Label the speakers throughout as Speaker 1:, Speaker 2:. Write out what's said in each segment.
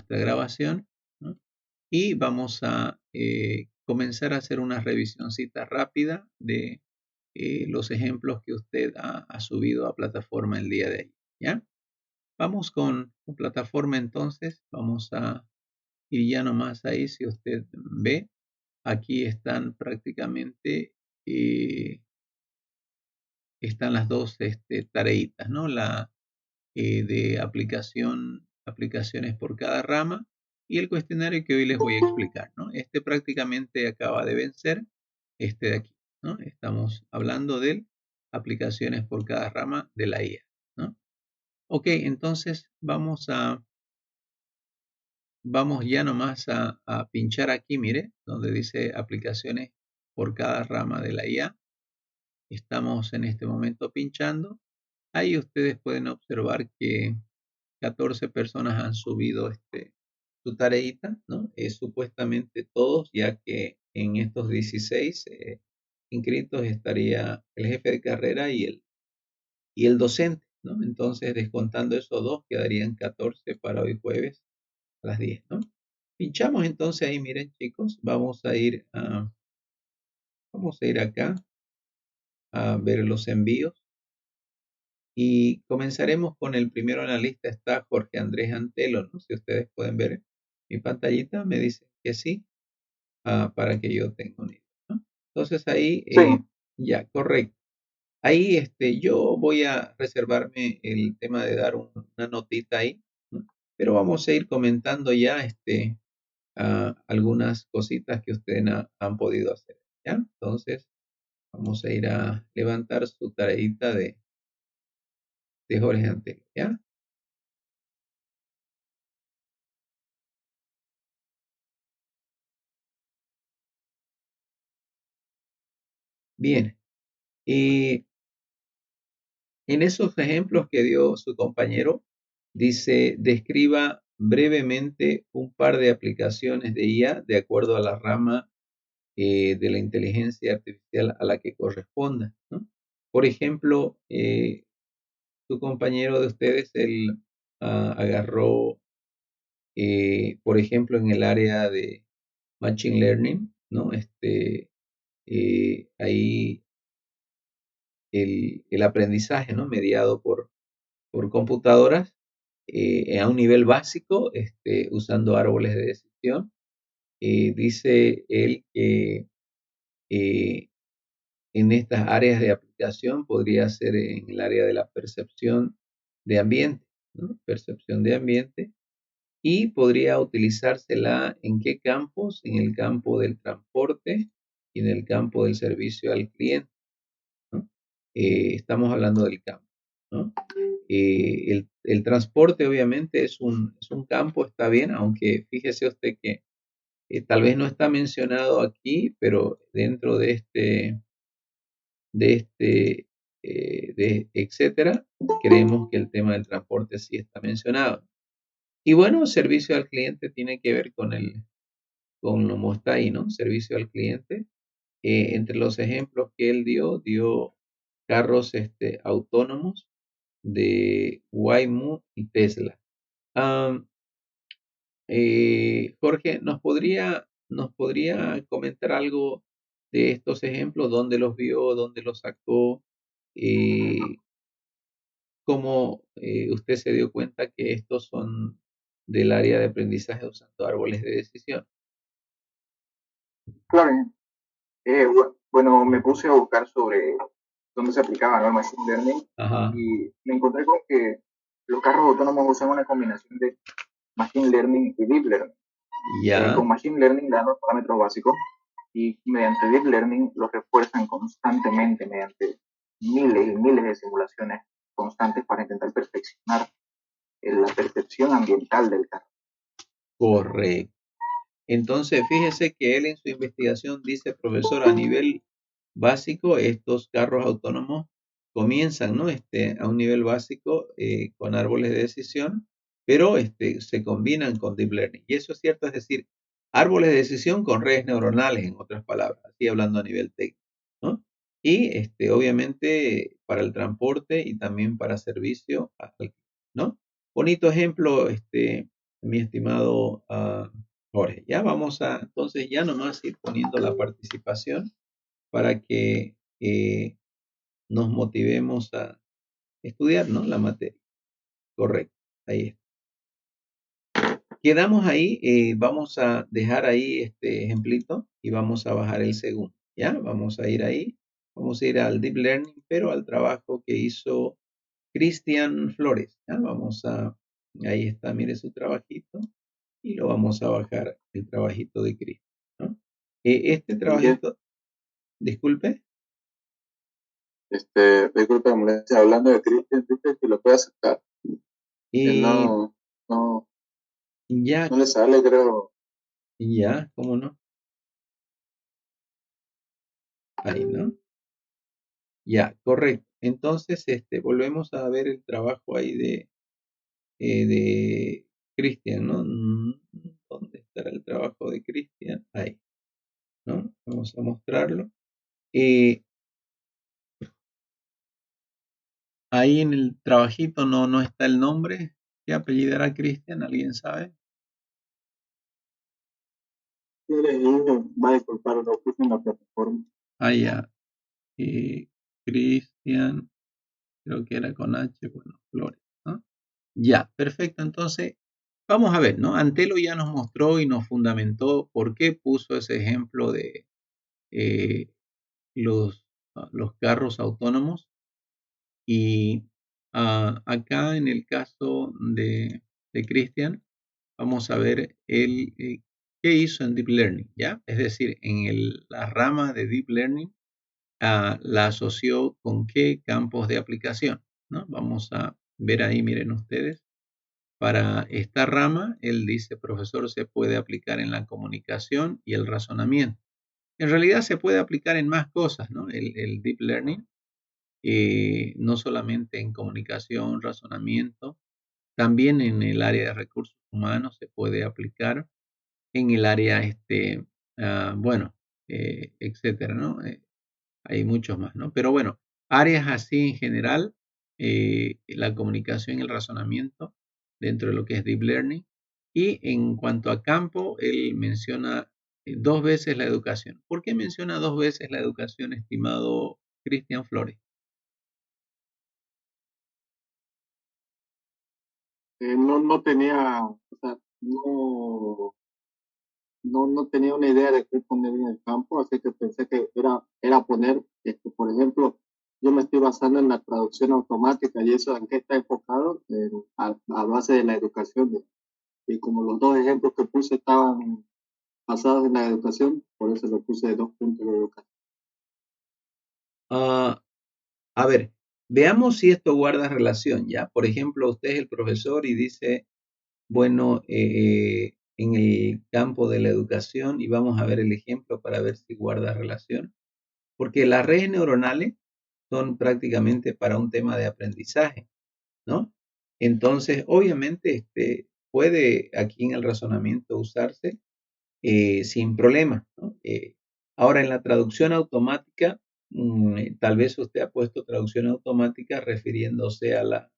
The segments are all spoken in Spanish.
Speaker 1: nuestra grabación, ¿no? Y vamos a comenzar a hacer una revisioncita rápida de los ejemplos que usted ha subido a plataforma el día de hoy, ¿ya? Vamos con plataforma entonces, vamos a ir ya nomás ahí, si usted ve, aquí están prácticamente, están las dos tareitas, ¿no? La de aplicaciones por cada rama y el cuestionario que hoy les voy a explicar, ¿no? Este prácticamente acaba de vencer, este de aquí, ¿no? Estamos hablando de aplicaciones por cada rama de la IA, ¿no? Ok, entonces vamos ya nomás a pinchar aquí, mire, donde dice aplicaciones por cada rama de la IA. Estamos en este momento pinchando. Ahí ustedes pueden observar que 14 personas han subido su tareita, ¿no? Supuestamente todos, ya que en estos 16 inscritos estaría el jefe de carrera y el docente, ¿no? Entonces, descontando esos dos, quedarían 14 para hoy jueves a las 10, ¿no? Pinchamos entonces ahí, miren chicos, vamos a ir acá a ver los envíos y comenzaremos con el primero en la lista, está Jorge Andrés Antelo, ¿no? Si ustedes pueden ver mi pantallita, me dice que sí, para que yo tenga una idea, ¿no? Entonces ahí,
Speaker 2: Sí,
Speaker 1: ya, correcto. Ahí yo voy a reservarme el tema de dar una notita ahí, ¿no? Pero vamos a ir comentando ya algunas cositas que ustedes han podido hacer, ¿ya? Entonces, vamos a ir a levantar su tareita de Jorge Antelo, ¿ya? Bien. Y en esos ejemplos que dio su compañero, dice, describa brevemente un par de aplicaciones de IA de acuerdo a la rama de la inteligencia artificial a la que corresponda, ¿no? Por ejemplo, su compañero de ustedes, él agarró, por ejemplo, en el área de Machine Learning, ¿no? Ahí el aprendizaje, ¿no? Mediado por computadoras a un nivel básico, usando árboles de decisión. Dice él que eh, en estas áreas de aplicación podría ser en el área de la percepción de ambiente, ¿no? Percepción de ambiente. Y podría utilizársela en qué campos, en el campo del transporte y en el campo del servicio al cliente, ¿no? Estamos hablando del campo, ¿no? El transporte obviamente es un campo, está bien, aunque fíjese usted que tal vez no está mencionado aquí, pero dentro de etcétera, creemos que el tema del transporte sí está mencionado. Y bueno, servicio al cliente tiene que ver con como está ahí, ¿no? Servicio al cliente. Entre los ejemplos que él dio carros autónomos de Waymo y Tesla. Am, Jorge, nos podría comentar algo de estos ejemplos? ¿Dónde los vio? ¿Dónde los sacó? Eh, ¿Cómo usted se dio cuenta que estos son del área de aprendizaje usando árboles de decisión?
Speaker 2: claro. Bueno, me puse a buscar sobre dónde se aplicaba, ¿no?, el Machine Learning
Speaker 1: Ajá,
Speaker 2: y me encontré con que los carros autónomos usan una combinación de Machine Learning y Deep Learning.
Speaker 1: ya,
Speaker 2: Con Machine Learning dan los parámetros básicos y mediante Deep Learning los refuerzan constantemente mediante miles y miles de simulaciones constantes para intentar perfeccionar la percepción ambiental del carro.
Speaker 1: correcto. Entonces, fíjese que él en su investigación dice, profesor, a nivel básico, estos carros autónomos comienzan, ¿no? A un nivel básico con árboles de decisión, pero se combinan con deep learning. Y eso es cierto, es decir, árboles de decisión con redes neuronales, en otras palabras, así hablando a nivel técnico, ¿no? Y obviamente para el transporte y también para servicio, ¿no? Bonito ejemplo, mi estimado Jorge. Ya vamos a, entonces ya nomás ir poniendo la participación para que nos motivemos a estudiar, ¿no? La materia. Correcto. Ahí está. Quedamos ahí, vamos a dejar ahí este ejemplito y vamos a bajar el segundo. ¿Ya? Vamos a ir ahí, vamos a ir al Deep Learning, pero al trabajo que hizo Cristian Flores. ¿Ya? Ahí está, mire su trabajito y lo vamos a bajar, el trabajito de Cristian, ¿no? Este
Speaker 3: Miguel,
Speaker 1: trabajito, disculpe,
Speaker 3: disculpe la molestia, hablando de Cristian, dice que lo puede aceptar. Él
Speaker 1: y
Speaker 3: no
Speaker 1: ya,
Speaker 3: le sale, creo.
Speaker 1: ya, ¿cómo no? Ahí, ¿no? Ya, correcto. Entonces, volvemos a ver el trabajo ahí de Cristian, ¿no? ¿Dónde estará el trabajo de Cristian? Ahí, ¿no? Vamos a mostrarlo. Eh, Ahí en el trabajito no está el nombre. ¿Qué apellido era Cristian? ¿Alguien sabe?
Speaker 3: Yo le dije, va a disculpar, lo puse en la plataforma.
Speaker 1: Ah, ya. Cristian, creo que era con H, bueno, Flores, ¿no? Ya, perfecto. Entonces, vamos a ver, ¿no? Antelo ya nos mostró y nos fundamentó por qué puso ese ejemplo de eh, los carros autónomos. Y acá en el caso de Christian, vamos a ver qué hizo en Deep Learning, ¿ya? Es decir, en la rama de Deep Learning la asoció con qué campos de aplicación, ¿no? Vamos a ver ahí, miren ustedes. Para esta rama, él dice, profesor, se puede aplicar en la comunicación y el razonamiento. En realidad se puede aplicar en más cosas, ¿no? El Deep Learning, no solamente en comunicación, razonamiento, también en el área de recursos humanos se puede aplicar, en el área, bueno, etcétera, ¿no? Hay muchos más, ¿no? Pero bueno, áreas así en general, la comunicación y el razonamiento dentro de lo que es Deep Learning. Y en cuanto a campo, él menciona dos veces la educación. ¿Por qué menciona dos veces la educación, estimado Cristian Flores?
Speaker 3: No tenía, o sea, no tenía una idea de qué poner en el campo, así que pensé que era poner, por ejemplo, yo me estoy basando en la traducción automática y eso en qué está enfocado, a base de la educación. Y como los dos ejemplos que puse estaban basados en la educación, por eso lo puse de 2 puntos de educación.
Speaker 1: Ah, a ver, veamos si esto guarda relación, ¿ya? Por ejemplo, usted es el profesor y dice, bueno, en el campo de la educación, y vamos a ver el ejemplo para ver si guarda relación, porque las redes neuronales son prácticamente para un tema de aprendizaje, ¿no? Entonces, obviamente, puede aquí en el razonamiento usarse sin problema, ¿no? Ahora, en la traducción automática, tal vez usted ha puesto traducción automática refiriéndose a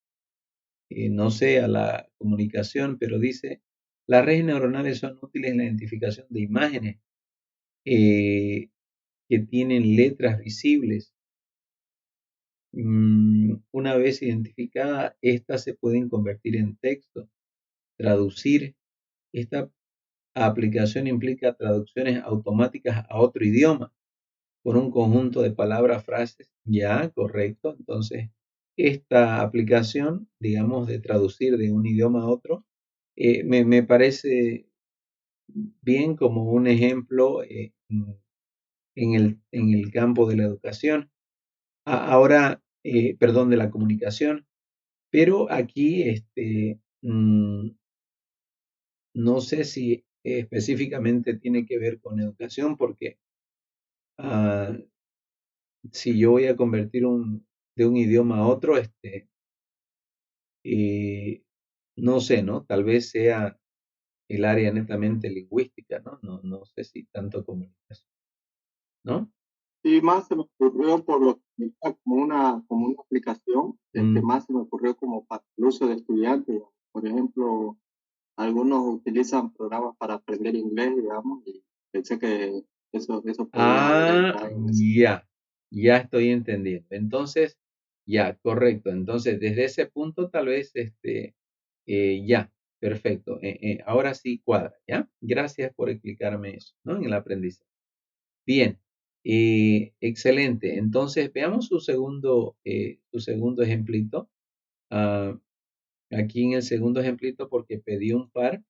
Speaker 1: no sé, a la comunicación, pero dice, las redes neuronales son útiles en la identificación de imágenes eh, que tienen letras visibles. Una vez identificada, estas se pueden convertir en texto, traducir. Esta aplicación implica traducciones automáticas a otro idioma por un conjunto de palabras, frases. Ya, correcto. Entonces, esta aplicación, digamos, de traducir de un idioma a otro, me parece bien como un ejemplo en el campo de la educación. Ahora, perdón, de la comunicación. Pero aquí, no sé si específicamente tiene que ver con educación, porque ah, si yo voy a convertir de un idioma a otro, eh, no sé, ¿no? Tal vez sea el área netamente lingüística, ¿no? No sé si tanto comunicación, ¿no?
Speaker 3: Y más se me ocurrió por lo que está como una aplicación,
Speaker 1: Mm,
Speaker 3: más se me ocurrió como para el uso de estudiantes. Por ejemplo, algunos utilizan programas para aprender inglés, digamos, y pensé que eso podía haber
Speaker 1: Ah,
Speaker 3: entrado en ese.
Speaker 1: ya estoy entendiendo. Entonces, ya, correcto. Entonces, desde ese punto, tal vez, ya, perfecto. Ahora sí cuadra, ¿ya? Gracias por explicarme eso, ¿no? En el aprendizaje. Bien, excelente. Entonces, veamos su segundo ejemplito. Ah, aquí en el segundo ejemplito, porque pedí un par,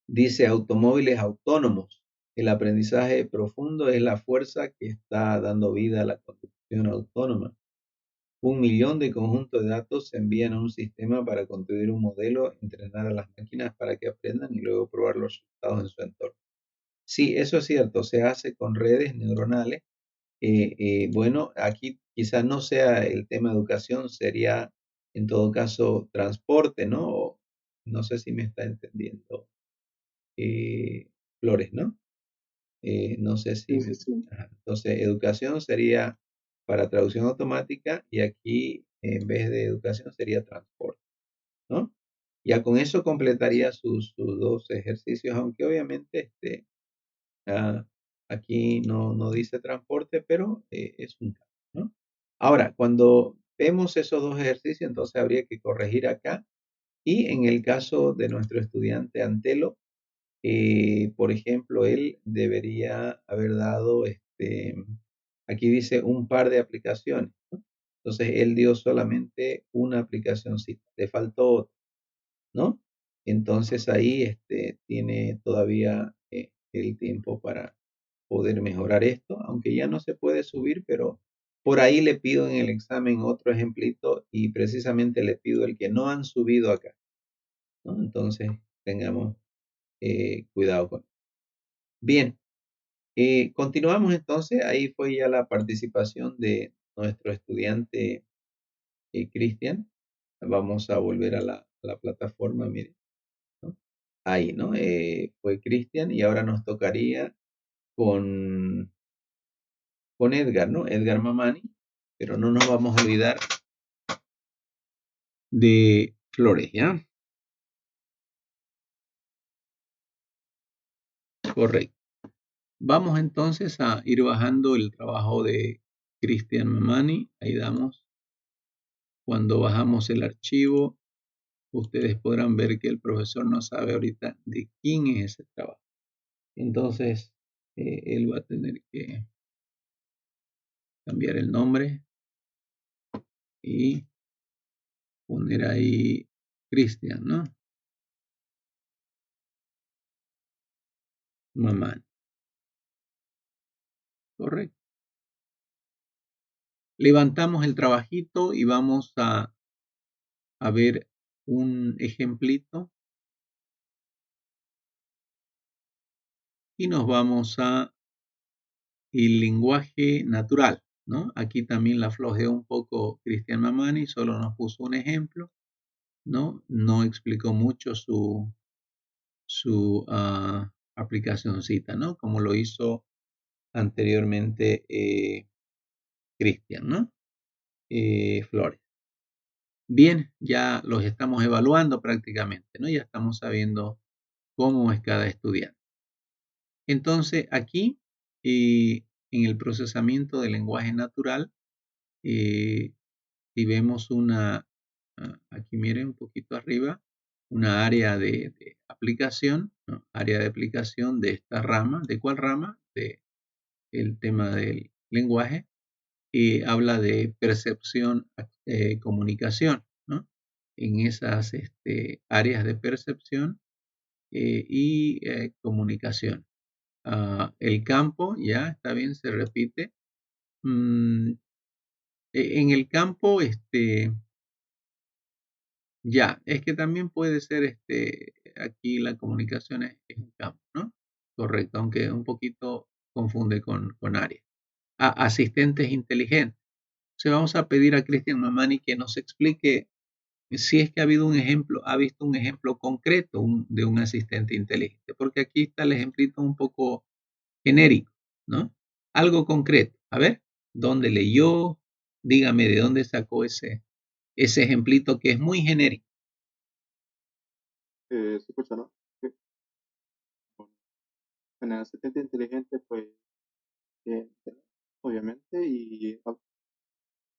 Speaker 1: dice automóviles autónomos. El aprendizaje profundo es la fuerza que está dando vida a la conducción autónoma. 1 millón de conjuntos de datos se envían a un sistema para construir un modelo, entrenar a las máquinas para que aprendan y luego probar los resultados en su entorno. Sí, eso es cierto, se hace con redes neuronales. Bueno, aquí quizás no sea el tema educación, sería en todo caso transporte, ¿no? No sé si me está entendiendo, Flores, ¿no? No sé si
Speaker 3: Sí, sí, sí.
Speaker 1: ajá. Entonces, educación sería para traducción automática y aquí en vez de educación sería transporte, ¿no? Ya con eso completaría sus dos ejercicios, aunque obviamente ah, aquí no dice transporte, pero es un cambio, ¿no? Ahora, cuando vemos esos dos ejercicios, entonces habría que corregir acá y en el caso de nuestro estudiante Antelo, por ejemplo, él debería haber dado, aquí dice un par de aplicaciones, ¿no? Entonces, él dio solamente una aplicacióncita, le faltó otra, ¿no? Entonces ahí tiene todavía el tiempo para poder mejorar esto, aunque ya no se puede subir, pero por ahí le pido en el examen otro ejemplito y precisamente le pido el que no han subido acá, ¿no? Entonces, tengamos cuidado con eso. Bien, continuamos entonces. Ahí fue ya la participación de nuestro estudiante Cristian. Vamos a volver a la plataforma, mire, ¿no? Ahí, ¿no? Fue Cristian y ahora nos tocaría con, con Edgar, ¿no? Edgar Mamani, pero no nos vamos a olvidar de Flores, ¿ya? Correcto. Vamos entonces a ir bajando el trabajo de Cristian Mamani. Ahí damos. Cuando bajamos el archivo, ustedes podrán ver que el profesor no sabe ahorita de quién es ese trabajo. Entonces, él va a tener que cambiar el nombre y poner ahí Cristian, ¿no? Mamá, correcto. Levantamos el trabajito y vamos a ver un ejemplito y nos vamos a el lenguaje natural, ¿no? Aquí también la flojeó un poco Cristian Mamani, solo nos puso un ejemplo, ¿no? No explicó mucho su aplicacioncita, ¿no? Como lo hizo anteriormente Cristian, ¿no? Flores. Bien, ya los estamos evaluando prácticamente, ¿no? Ya estamos sabiendo cómo es cada estudiante. Entonces, aquí, en el procesamiento del lenguaje natural, si vemos aquí miren un poquito arriba, una área de aplicación, ¿no? Área de aplicación de esta rama. ¿De cuál rama? De el tema del lenguaje. Habla de percepción, comunicación, ¿no? En esas áreas de percepción y comunicación. El campo, ya está bien, se repite. En el campo, ya, es que también puede ser, aquí la comunicación es un campo, ¿no? Correcto, aunque un poquito confunde con área. Asistentes inteligentes. Entonces vamos a pedir a Cristian Mamani que nos explique si es que ha visto un ejemplo concreto de un asistente inteligente, porque aquí está el ejemplito un poco genérico, ¿no? Algo concreto. A ver, ¿dónde leyó? Dígame de dónde sacó ese ejemplito que es muy genérico.
Speaker 3: Se escucha, ¿no? Sí. Bueno, el asistente inteligente, pues, eh, obviamente, y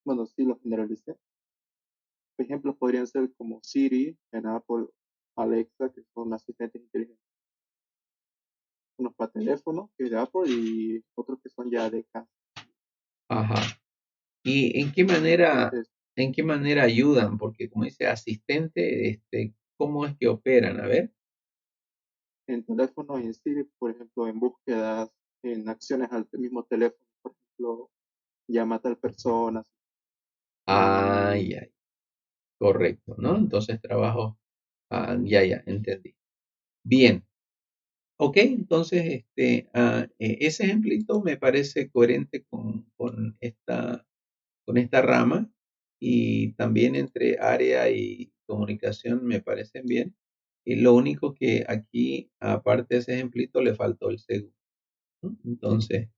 Speaker 3: bueno, sí lo generalicé. Ejemplos podrían ser como Siri en Apple, Alexa, que son asistentes inteligentes. Unos para teléfono, que es de Apple, y otros que son ya de casa.
Speaker 1: Ajá. ¿Y
Speaker 3: Entonces,
Speaker 1: en qué manera ayudan? Porque como dice asistente, ¿cómo es que operan? A ver.
Speaker 3: en teléfono y en Siri, por ejemplo, en búsquedas, en acciones al mismo teléfono, por ejemplo, llama a tal persona.
Speaker 1: Ay, ay, correcto, ¿no? Entonces trabajo, ya, entendí. Bien, ok, entonces ese ejemplito me parece coherente con esta rama y también entre área y comunicación me parecen bien. Y lo único que aquí, aparte de ese ejemplito, le faltó el segundo, ¿no? Entonces,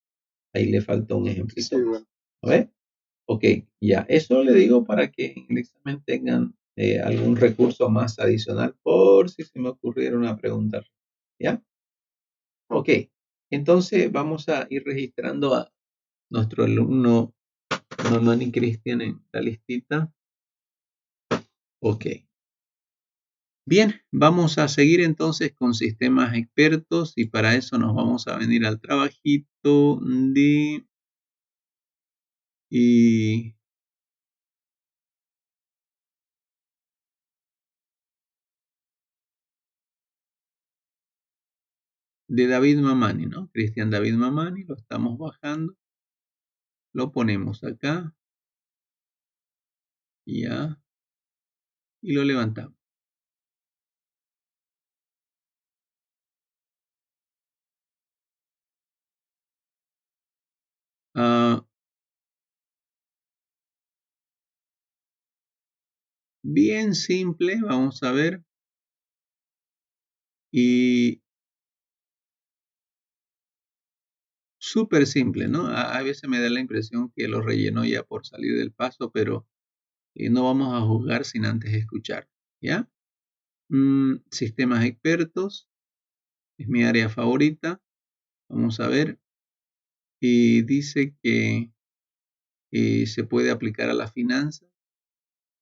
Speaker 1: ahí le faltó un ejemplito
Speaker 3: Sí,
Speaker 1: más.
Speaker 3: bueno,
Speaker 1: ¿A ver? Ok, ya. Eso le digo para que en el examen tengan algún recurso más adicional por si se me ocurriera una pregunta. ¿Ya? Ok.
Speaker 3: ok.
Speaker 1: Entonces vamos a ir registrando a nuestro alumno Normani Cristian en la listita. Ok. Bien, vamos a seguir entonces con sistemas expertos y para eso nos vamos a venir al trabajito y de David Mamani, ¿no? Cristian David Mamani, lo estamos bajando, lo ponemos acá, ya, y lo levantamos. Ah, bien simple, vamos a ver, y súper simple, ¿no? A veces me da la impresión que lo rellenó ya por salir del paso, pero no vamos a juzgar sin antes escuchar, ¿ya? Sistemas expertos es mi área favorita. Vamos a ver. Y dice que se puede aplicar a las finanzas.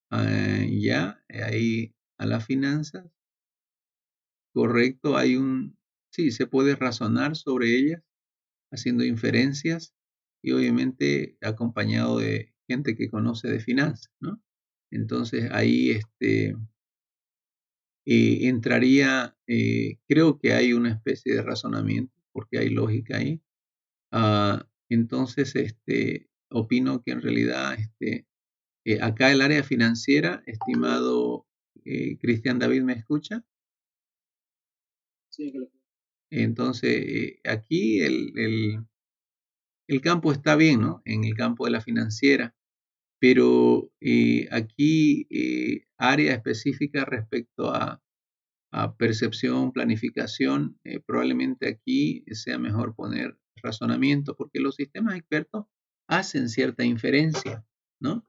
Speaker 1: Ya, ahí a las finanzas. Correcto. Sí, se puede razonar sobre ellas, haciendo inferencias y obviamente acompañado de gente que conoce de finanzas, ¿no? Entonces ahí entraría, creo que hay una especie de razonamiento, porque hay lógica ahí. Entonces, opino que en realidad acá el área financiera, estimado Cristian David, ¿me escucha?
Speaker 3: Sí,
Speaker 1: Entonces, aquí el campo está bien, ¿no? En el campo de la financiera, pero aquí área específica respecto a percepción, planificación, probablemente aquí sea mejor poner razonamiento, porque los sistemas expertos hacen cierta inferencia, ¿no?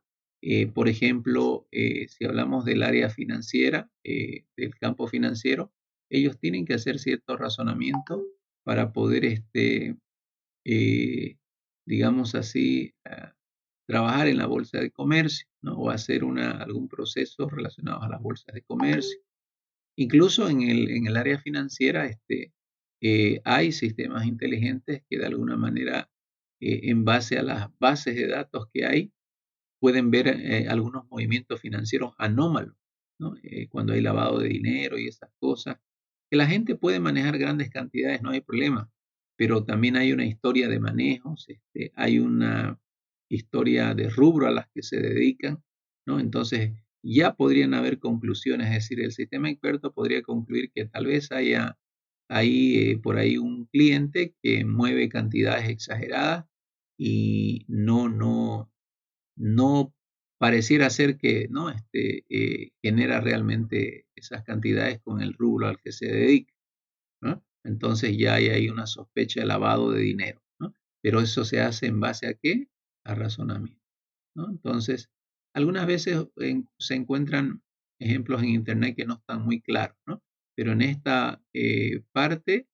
Speaker 1: Por ejemplo, si hablamos del área financiera, del campo financiero, ellos tienen que hacer cierto razonamiento para poder, eh, digamos así, trabajar en la bolsa de comercio, ¿no? O hacer algún proceso relacionado a las bolsas de comercio. Incluso en el área financiera hay sistemas inteligentes que de alguna manera, en base a las bases de datos que hay, pueden ver algunos movimientos financieros anómalos, ¿no? Cuando hay lavado de dinero y esas cosas, que la gente puede manejar grandes cantidades, no hay problema, pero también hay una historia de manejos, hay una historia de rubro a las que se dedican, ¿no? Entonces ya podrían haber conclusiones, es decir, el sistema experto podría concluir que tal vez haya ahí por ahí un cliente que mueve cantidades exageradas y no pareciera ser que ¿no? Genera realmente esas cantidades con el rubro al que se dedica, ¿no? Entonces ya hay ahí una sospecha de lavado de dinero, ¿no? Pero eso se hace en base a qué? A razonamiento, ¿no? Entonces, algunas veces se encuentran ejemplos en internet que no están muy claros, ¿no? pero en esta parte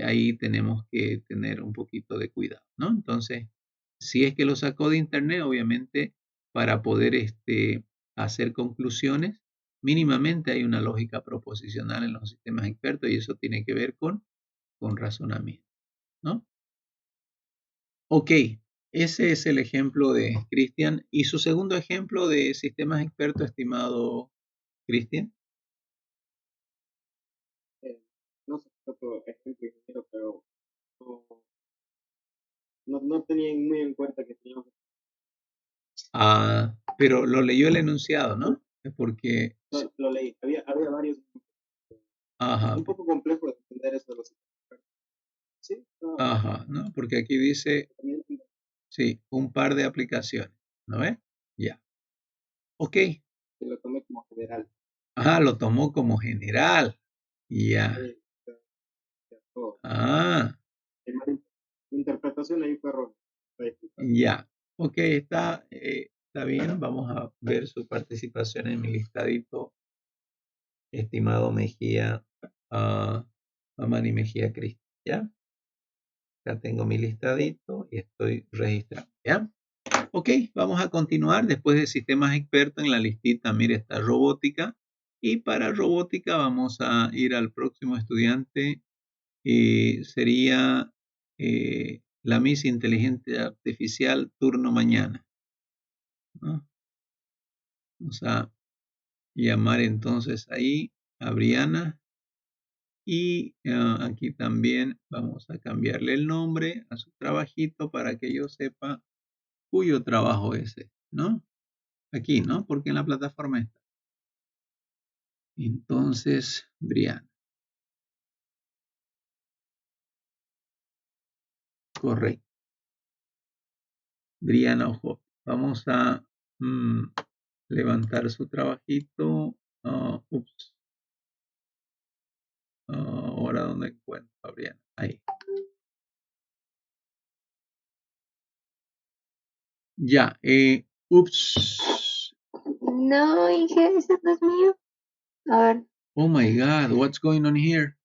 Speaker 1: ahí tenemos que tener un poquito de cuidado, ¿no? Entonces, si es que lo sacó de internet, obviamente para poder hacer conclusiones, mínimamente hay una lógica proposicional en los sistemas expertos y eso tiene que ver con razonamiento, ¿no? Ok, ese es el ejemplo de Cristian. ¿Y su segundo ejemplo de sistemas expertos, estimado Cristian?
Speaker 3: No sé qué otro ejemplo, ingeniero, pero no tenía muy en cuenta que teníamos.
Speaker 1: Ah, pero lo leyó el enunciado, ¿no? Porque,
Speaker 3: Lo leí, había varios.
Speaker 1: ajá,
Speaker 3: Un poco complejo de entender eso de los expertos. Sí,
Speaker 1: ajá, ¿no? Porque aquí dice, sí, un par de aplicaciones, ¿no ves? Ya. Ok.
Speaker 3: lo tomé como general.
Speaker 1: Ajá, lo tomó como general. Ya.
Speaker 3: Sí, todo.
Speaker 1: Ah,
Speaker 3: Mi interpretación ahí fue errónea.
Speaker 1: ya. Ok, está bien. Vamos a ver su participación en mi listadito, estimado Mejía, Amani Mejía Cristian. ¿Ya? Acá tengo mi listadito y estoy registrado. ¿Ya? Ok, vamos a continuar. Después de sistemas expertos en la listita, mire, está robótica. Y para robótica vamos a ir al próximo estudiante. Sería la Miss Inteligencia Artificial turno mañana, ¿no? Vamos a llamar entonces ahí a Briana. Y aquí también vamos a cambiarle el nombre a su trabajito para que yo sepa cuyo trabajo es ese, ¿no? Aquí, ¿no? Porque en la plataforma está. Entonces, Briana. Correcto. Briana Ojo. Vamos a levantar su trabajito. Ups. Ahora, ¿dónde encuentro a Briana? Ahí. Ya. Ups.
Speaker 4: No, Inge, ese no es mío. A ver,
Speaker 1: Oh my God, what's going on here?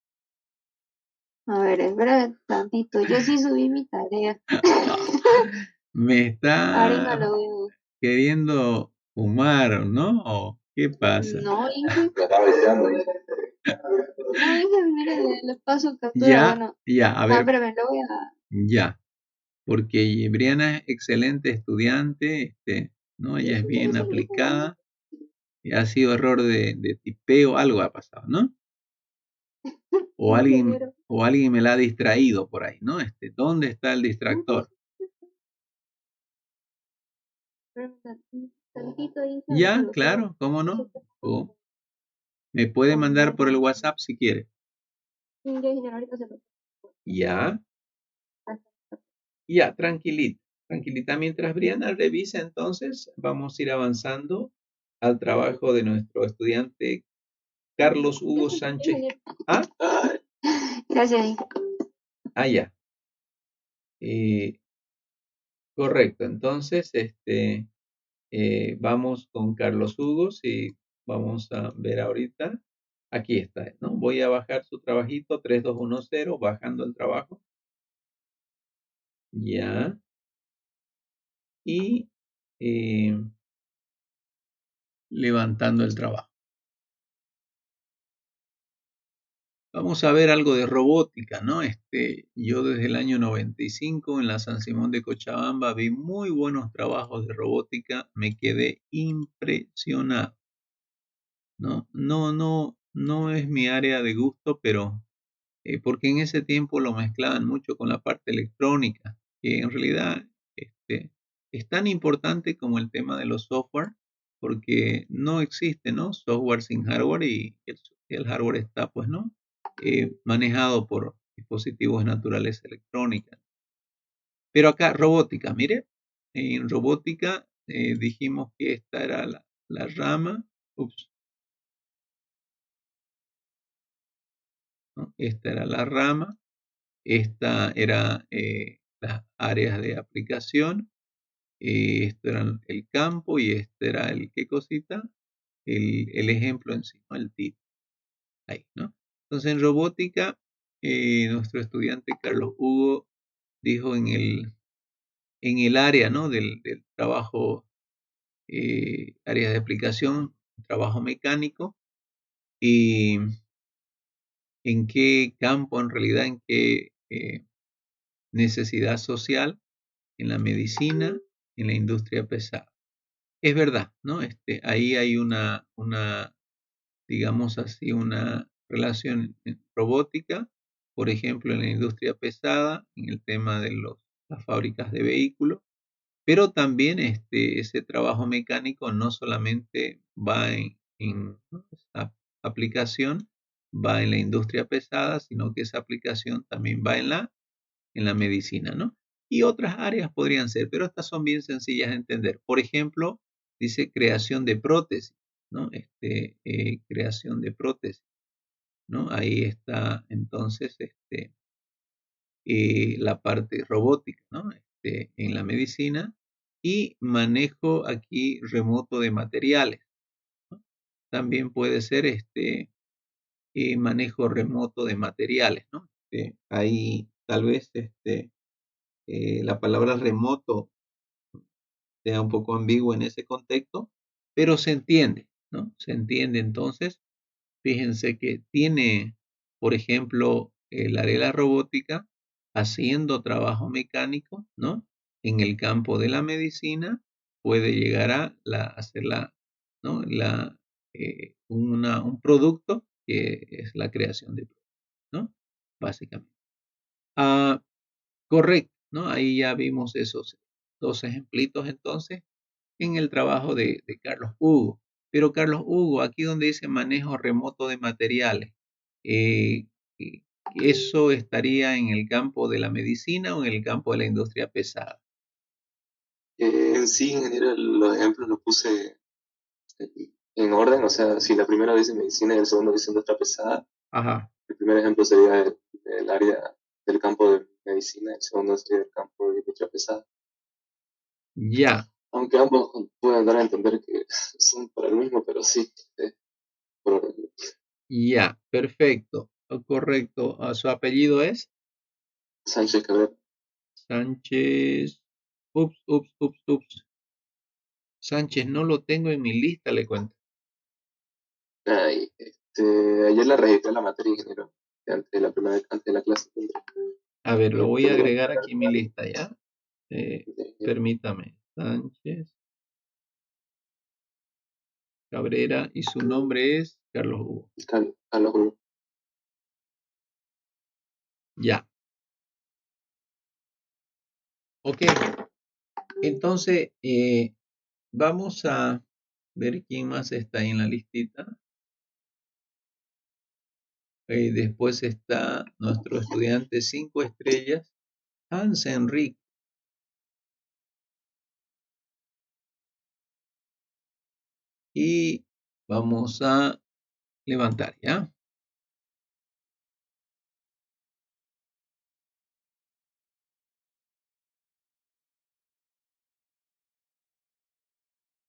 Speaker 4: espera tantito. Yo sí subí mi tarea.
Speaker 1: Me
Speaker 4: Ahorita
Speaker 1: está
Speaker 4: lo veo.
Speaker 1: queriendo fumar, ¿no? ¿O qué pasa?
Speaker 4: No, Inge. No, Inge, mire, le paso captura.
Speaker 1: Ya,
Speaker 4: Bueno,
Speaker 1: ya, a ver,
Speaker 4: espérame, lo voy a.
Speaker 1: ya. Porque Briana es excelente estudiante, ¿no? Ella es bien aplicada. Y ha sido error de tipeo, algo ha pasado, ¿no? O alguien,
Speaker 4: Ingeniero.
Speaker 1: o alguien me la ha distraído por ahí, ¿no? ¿Dónde está el distractor?
Speaker 4: Espérame tantito, Inge. Ahorita
Speaker 1: Ya,
Speaker 4: lo subo.
Speaker 1: claro, ¿cómo no? O me puede mandar por el WhatsApp si quiere.
Speaker 4: Inge, ingeniero, ahorita se lo.
Speaker 1: Ya, ya, tranquilita, tranquilita. Mientras Briana revisa, entonces vamos a ir avanzando al trabajo de nuestro estudiante Carlos Hugo Sánchez. Ah,
Speaker 4: Gracias, Inge.
Speaker 1: ya. Correcto. Entonces, vamos con Carlos Hugo, si vamos a ver ahorita. Aquí está, ¿no? Voy a bajar su trabajito 3210, bajando el trabajo. Ya. Y levantando el trabajo. Vamos a ver algo de robótica, ¿no? Yo desde el año 95 en la San Simón de Cochabamba vi muy buenos trabajos de robótica, me quedé impresionado, ¿no? No es mi área de gusto, pero porque en ese tiempo lo mezclaban mucho con la parte electrónica, que en realidad es tan importante como el tema de los software, porque no existe, ¿no? Software sin hardware y el hardware está, pues, ¿no? Manejado por dispositivos de naturaleza electrónica. Pero acá, robótica, mire, en robótica dijimos que esta era la rama, ups, ¿no? Esta era la rama, esta era las áreas de aplicación, esto era el campo y este era el, ¿qué cosita? El ejemplo en sí, ¿no? El título, ahí, ¿no? Entonces, en robótica, nuestro estudiante Carlos Hugo dijo en el área, ¿no? del trabajo, áreas de aplicación, trabajo mecánico, y en qué campo, en realidad, en qué necesidad social, en la medicina, en la industria pesada. Es verdad, ¿no? Ahí hay una, digamos así, una relación robótica, por ejemplo, en la industria pesada, en el tema de las fábricas de vehículos, pero también ese trabajo mecánico no solamente va en esa aplicación, va en la industria pesada, sino que esa aplicación también va en la medicina, ¿no? Y otras áreas podrían ser, pero estas son bien sencillas de entender. Por ejemplo, dice creación de prótesis, ¿no? Creación de prótesis, ¿no? Ahí está entonces la parte robótica, ¿no? En la medicina y manejo aquí remoto de materiales, ¿no? También puede ser manejo remoto de materiales, ¿no? Ahí tal vez la palabra remoto sea un poco ambiguo en ese contexto, pero se entiende, ¿no? Se entiende entonces. Fíjense que tiene, por ejemplo, el área de la robótica haciendo trabajo mecánico, ¿no? En el campo de la medicina puede llegar a hacer ¿no? Un producto que es la creación de productos, ¿no? Básicamente. Ah, correcto, ¿no? Ahí ya vimos esos dos ejemplitos entonces en el trabajo de Carlos Hugo. Pero Carlos Hugo, aquí donde dice manejo remoto de materiales, eh, eh, ¿eso estaría en el campo de la medicina o en el campo de la industria pesada?
Speaker 5: En sí, en general, los ejemplos los puse en orden, o sea, si la primera dice medicina y el segundo dice industria pesada,
Speaker 1: Ajá,
Speaker 5: el primer ejemplo sería el área del campo de medicina, el segundo sería el campo de industria pesada.
Speaker 1: ya,
Speaker 5: Aunque ambos pueden dar a entender que son para el mismo, pero sí, por-
Speaker 1: ya, perfecto, correcto. ¿Su apellido es?
Speaker 5: Sánchez Cabrera.
Speaker 1: Sánchez. Ups. Sánchez, no lo tengo en mi lista, le cuento.
Speaker 5: Ay, ayer la registré la materia de ingeniero, antes de la clase.
Speaker 1: A ver, lo voy a
Speaker 5: Pero,
Speaker 1: agregar aquí en mi lista, ¿ya? Permítame. Sánchez Cabrera y su nombre es Carlos Hugo.
Speaker 5: Carlos Hugo.
Speaker 1: Ya. Ok. Entonces, vamos a ver quién más está ahí en la listita. Después está nuestro estudiante 5 estrellas, Hans Enrique. Y vamos a levantar, ¿ya?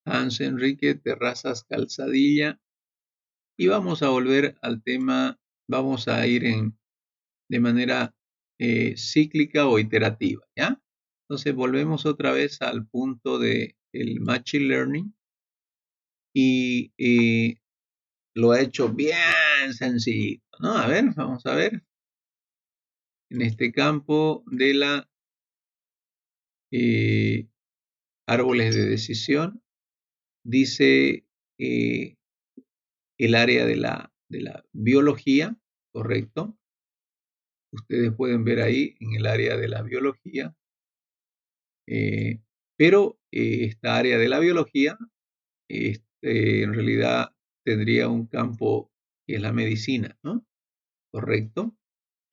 Speaker 1: Hans Enrique Terrazas Calzadilla. Y vamos a volver al tema, vamos a ir de manera cíclica o iterativa, ¿ya? Entonces volvemos otra vez al punto de el Machine Learning y lo ha hecho bien sencillito, ¿no? A ver, vamos a ver. En este campo de la árboles de decisión, dice el área de la biología, ¿correcto? Ustedes pueden ver ahí en el área de la biología, pero esta área de la biología en realidad tendría un campo que es la medicina, ¿no? ¿Correcto?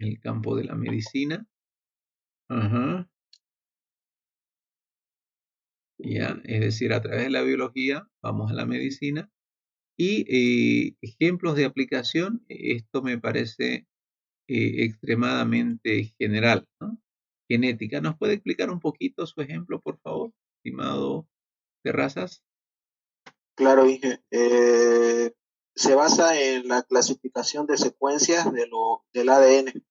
Speaker 1: El campo de la medicina. Ajá. Ya, es decir, a través de la biología vamos a la medicina y ejemplos de aplicación, esto me parece extremadamente general, ¿no? Genética. ¿Nos puede explicar un poquito su ejemplo, por favor, estimado Terrazas?
Speaker 3: Claro, dije.
Speaker 6: se basa en la clasificación de secuencias del ADN.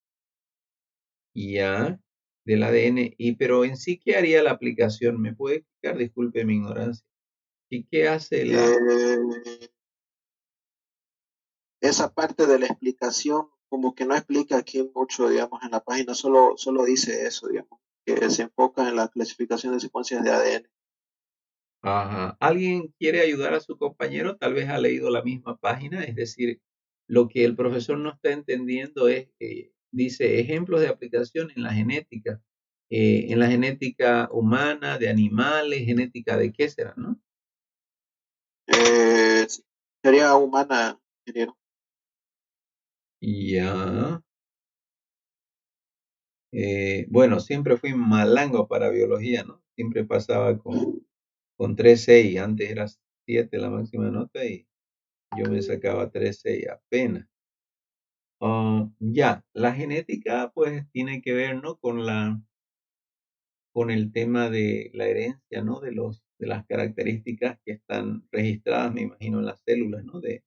Speaker 1: Ya, del ADN. Pero en sí, ¿qué haría la aplicación? ¿Me puede explicar? Disculpe mi ignorancia. ¿Y qué hace la...
Speaker 6: Eh, esa parte de la explicación como que no explica aquí mucho, digamos, en la página, solo dice eso, digamos, que se enfoca en la clasificación de secuencias de ADN.
Speaker 1: Ajá. ¿Alguien quiere ayudar a su compañero? Tal vez ha leído la misma página, es decir, lo que el profesor no está entendiendo es, dice, ejemplos de aplicación en la genética humana, de animales, genética de qué será, ¿no?
Speaker 6: Eh, Sería humana, ingeniero.
Speaker 1: Ya. Bueno, siempre fui malango para biología, ¿no? Siempre pasaba con 3.6, antes era 7 la máxima nota y yo me sacaba 3.6 apenas. Ya, la genética pues tiene que ver, ¿no? Con el tema de la herencia, ¿no? De las características que están registradas, me imagino, en las células, ¿no? De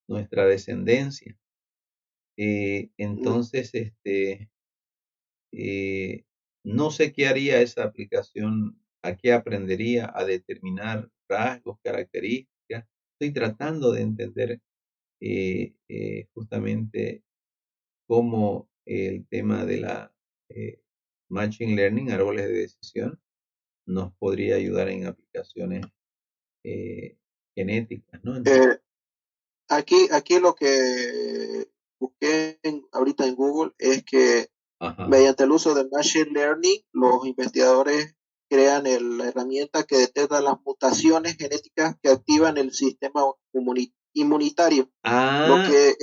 Speaker 1: nuestra descendencia. Entonces, eh, no sé qué haría esa aplicación, a qué aprendería a determinar rasgos, características. Estoy tratando de entender justamente cómo el tema de la Machine Learning, árboles de decisión, nos podría ayudar en aplicaciones eh, genéticas, ¿no? Entonces,
Speaker 6: Eh, aquí lo que busqué ahorita en Google es que
Speaker 1: ajá.
Speaker 6: mediante el uso de Machine Learning, los investigadores crean la herramienta que detecta las mutaciones genéticas que activan el sistema inmunitario, lo
Speaker 1: Ah,
Speaker 6: que,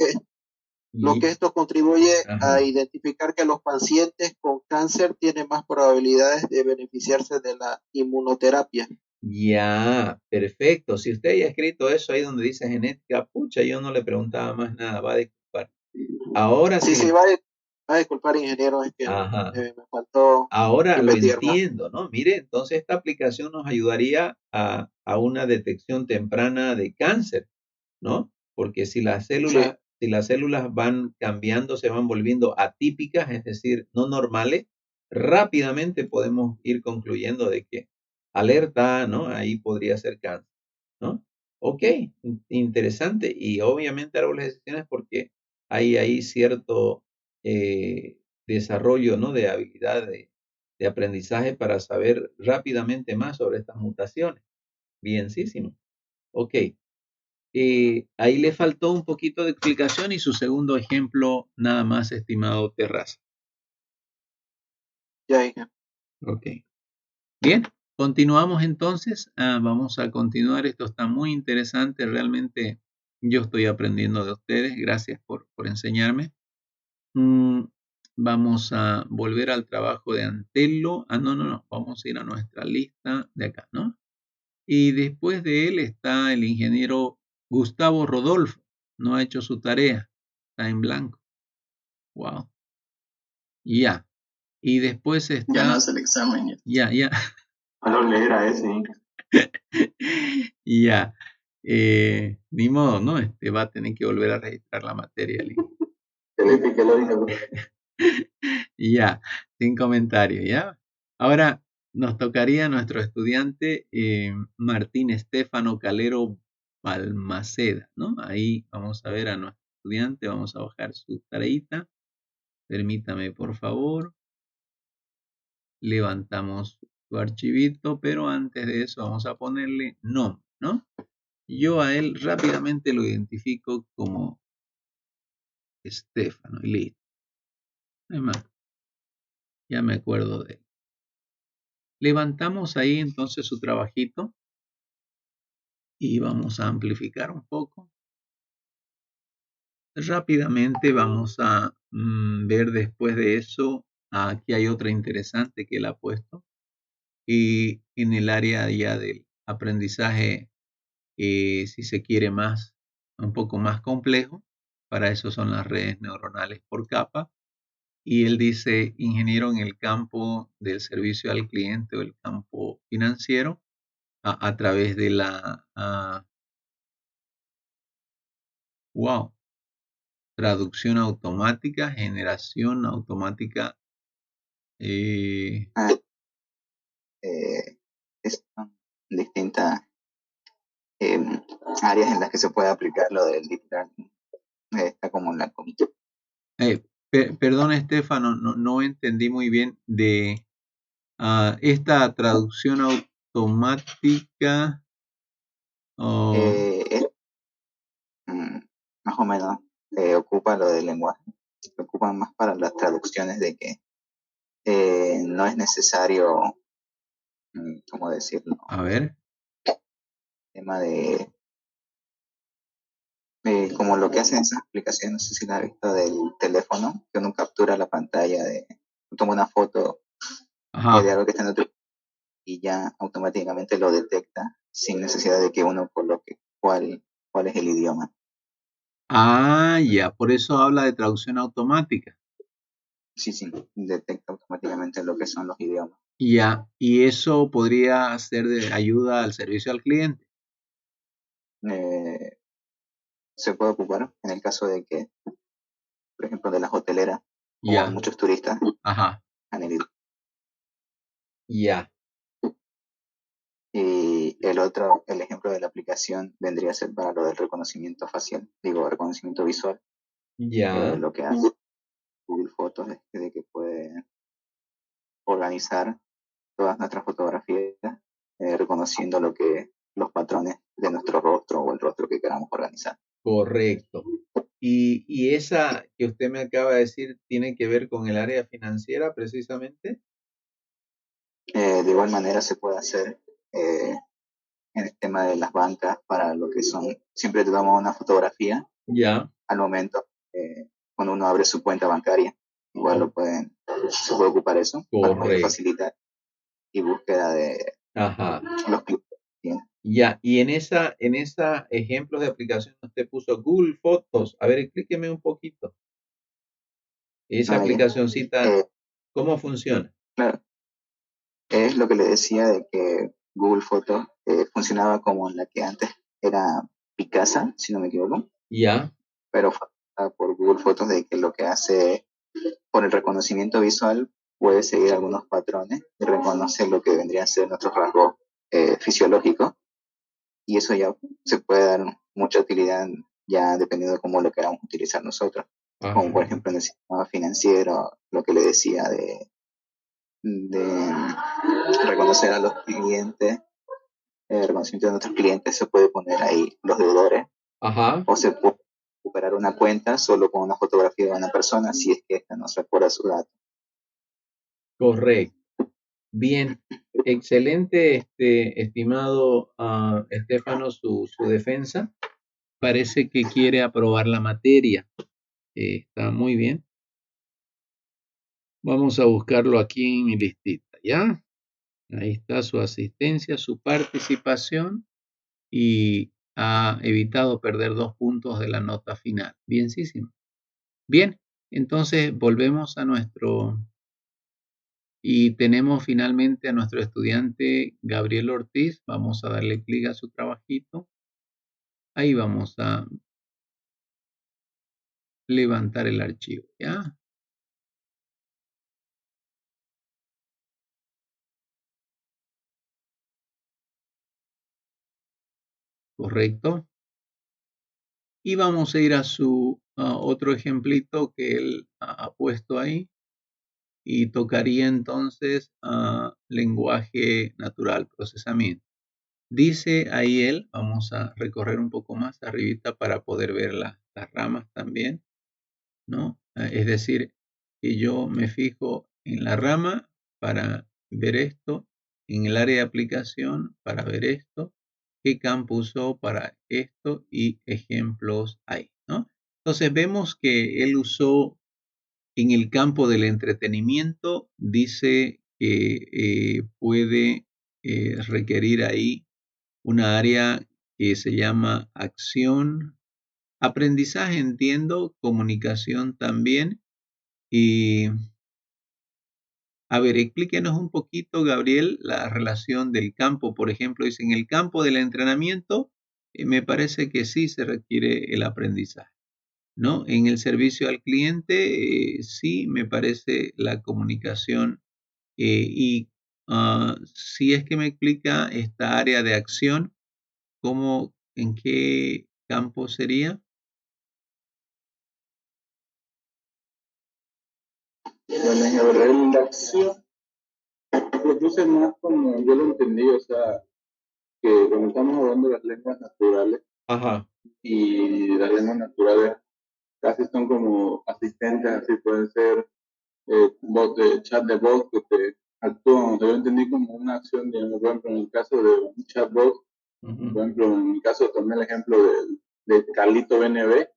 Speaker 6: lo que
Speaker 1: y,
Speaker 6: esto contribuye a
Speaker 1: ajá.
Speaker 6: identificar que los pacientes con cáncer tienen más probabilidades de beneficiarse de la inmunoterapia.
Speaker 1: Ya, perfecto. Si usted haya escrito eso ahí donde dice genética, pucha, yo no le preguntaba más nada, va a disculpar. Ahora
Speaker 6: Sí,
Speaker 1: sí,
Speaker 6: sí, va a disculpar, ingeniero, es que
Speaker 1: ajá.
Speaker 6: me faltó
Speaker 1: Ahora lo
Speaker 6: investigar más.
Speaker 1: entiendo, ¿no? Mire, entonces esta aplicación nos ayudaría a una detección temprana de cáncer, ¿no? Porque
Speaker 6: Sí,
Speaker 1: si las células van cambiando, se van volviendo atípicas, es decir, no normales, rápidamente podemos ir concluyendo de que alerta, ¿no? Ahí podría ser cáncer, ¿no? Ok, interesante. Y obviamente árboles de decisiones porque hay ahí cierto desarrollo, ¿no? De habilidad de aprendizaje para saber rápidamente más sobre estas mutaciones. Bienísimo. Ok. Ahí le faltó un poquito de explicación y su segundo ejemplo, nada más, estimado Terraza.
Speaker 6: ya, ingeniero.
Speaker 1: Ok. Bien, continuamos entonces. Vamos a continuar. Esto está muy interesante. Realmente yo estoy aprendiendo de ustedes. Gracias por enseñarme. Mm, Vamos a volver al trabajo de Antello. No. Vamos a ir a nuestra lista de acá, ¿no? Y después de él está el ingeniero Gustavo Rodolfo. No ha hecho su tarea. Está en blanco. Wow. Ya. Y después
Speaker 3: Ya no
Speaker 1: está.
Speaker 3: hace el examen.
Speaker 1: Ya.
Speaker 2: A lo leer a ese, ¿eh?
Speaker 1: Ya. Ni modo, ¿no? Va a tener que volver a registrar la materia.
Speaker 2: Que le pique lo dice.
Speaker 1: Ya. Sin comentario, ¿ya? Ahora nos tocaría nuestro estudiante Martín Estefano Calero Balmaceda, ¿no? Ahí vamos a ver a nuestro estudiante. Vamos a bajar su tareita. Permítame, por favor. Levantamos su archivito, pero antes de eso vamos a ponerle nombre, ¿no? Yo a él rápidamente lo identifico como Estefano y listo. Además, ya me acuerdo de él. Levantamos ahí entonces su trabajito y vamos a amplificar un poco. Rápidamente vamos a ver después de eso. Aquí hay otra interesante que él ha puesto. Y en el área ya del aprendizaje, si se quiere más, un poco más complejo. Para eso son las redes neuronales por capa. Y él dice, ingeniero en el campo del servicio al cliente o el campo financiero, a través de la Wow. Traducción automática, generación automática.
Speaker 7: Son distintas áreas en las que se puede aplicar lo del deep learning. Está como en la comida.
Speaker 1: Perdón, Estefano, no entendí muy bien de esta traducción automática.
Speaker 7: Más o menos ocupa lo del lenguaje. Se ocupan más para las traducciones de que no es necesario, ¿cómo decirlo?
Speaker 1: A ver.
Speaker 7: Tema de como lo que hacen esas aplicaciones, no sé si la has visto, del teléfono, que uno captura la pantalla toma una foto de algo que está en otro y ya automáticamente lo detecta sin necesidad de que uno coloque cuál es el idioma.
Speaker 1: Ya, por eso habla de traducción automática.
Speaker 7: Sí, detecta automáticamente lo que son los idiomas.
Speaker 1: Ya, y eso podría ser de ayuda al servicio al cliente.
Speaker 7: Se puede ocupar en el caso de que, por ejemplo, de las hoteleras, como hay muchos turistas.
Speaker 1: Ya.
Speaker 7: Y el ejemplo de la aplicación vendría a ser para lo del reconocimiento facial, reconocimiento visual.
Speaker 1: Ya.
Speaker 7: Lo que hace Google Fotos es de que puede organizar todas nuestras fotografías reconociendo los patrones de nuestro rostro o el rostro que queramos organizar.
Speaker 1: Correcto. Y esa que usted me acaba de decir tiene que ver con el área financiera precisamente.
Speaker 7: De igual manera se puede hacer en el tema de las bancas para lo que son, siempre te tomamos una fotografía al momento cuando uno abre su cuenta bancaria. Igual se puede ocupar eso para poder facilitar y búsqueda de los clientes.
Speaker 1: Ya, y en esa ejemplo de aplicación usted puso Google Fotos. A ver, explíqueme un poquito. Esa aplicacioncita, ¿cómo funciona?
Speaker 7: Claro. Es lo que le decía de que Google Fotos funcionaba como en la que antes era Picasa, si no me equivoco.
Speaker 1: Ya.
Speaker 7: Pero por Google Fotos de que lo que hace por el reconocimiento visual puede seguir algunos patrones y reconocer lo que vendría a ser nuestros rasgos fisiológicos. Y eso ya se puede dar mucha utilidad ya dependiendo de cómo lo queramos utilizar nosotros. Como por ejemplo en el sistema financiero, lo que le decía de reconocer a los clientes, reconocimiento de nuestros clientes, se puede poner ahí los deudores. O se puede recuperar una cuenta solo con una fotografía de una persona si es que esta no se recuerda sus datos.
Speaker 1: Correcto. Bien, excelente, estimado Estefano, su defensa. Parece que quiere aprobar la materia. Está muy bien. Vamos a buscarlo aquí en mi listita, ¿ya? Ahí está su asistencia, su participación y ha evitado perder 2 puntos de la nota final. Bienísimo. Bien, entonces volvemos a y tenemos finalmente a nuestro estudiante Gabriel Ortiz. Vamos a darle clic a su trabajito. Ahí vamos a levantar el archivo, ¿ya? Correcto. Y vamos a ir a su otro ejemplito que él ha puesto ahí. Y tocaría entonces lenguaje natural, procesamiento. Dice ahí él, vamos a recorrer un poco más arribita para poder ver las ramas también, ¿no? Es decir, que yo me fijo en la rama para ver esto, en el área de aplicación para ver esto, qué campo usó para esto y ejemplos ahí, ¿no? Entonces vemos que él usó en el campo del entretenimiento, dice que puede requerir ahí una área que se llama acción, aprendizaje, entiendo, comunicación también. Y a ver, explíquenos un poquito, Gabriel, la relación del campo. Por ejemplo, dice, en el campo del entrenamiento me parece que sí se requiere el aprendizaje, ¿no? En el servicio al cliente, sí me parece la comunicación y si es que me explica esta área de acción, ¿cómo, en qué campo sería?
Speaker 8: Bueno, en el rol de acción, lo puse más como yo lo entendí, o sea, que cuando estamos hablando de las lenguas naturales,
Speaker 1: Ajá.
Speaker 8: y las lenguas naturales casi son como asistentes, así pueden ser bot de chat de voz que te actúan. O sea, yo entendí como una acción, digamos, por ejemplo, en el caso de un chatbot, por ejemplo, en mi caso tomé el ejemplo de Carlito BNB,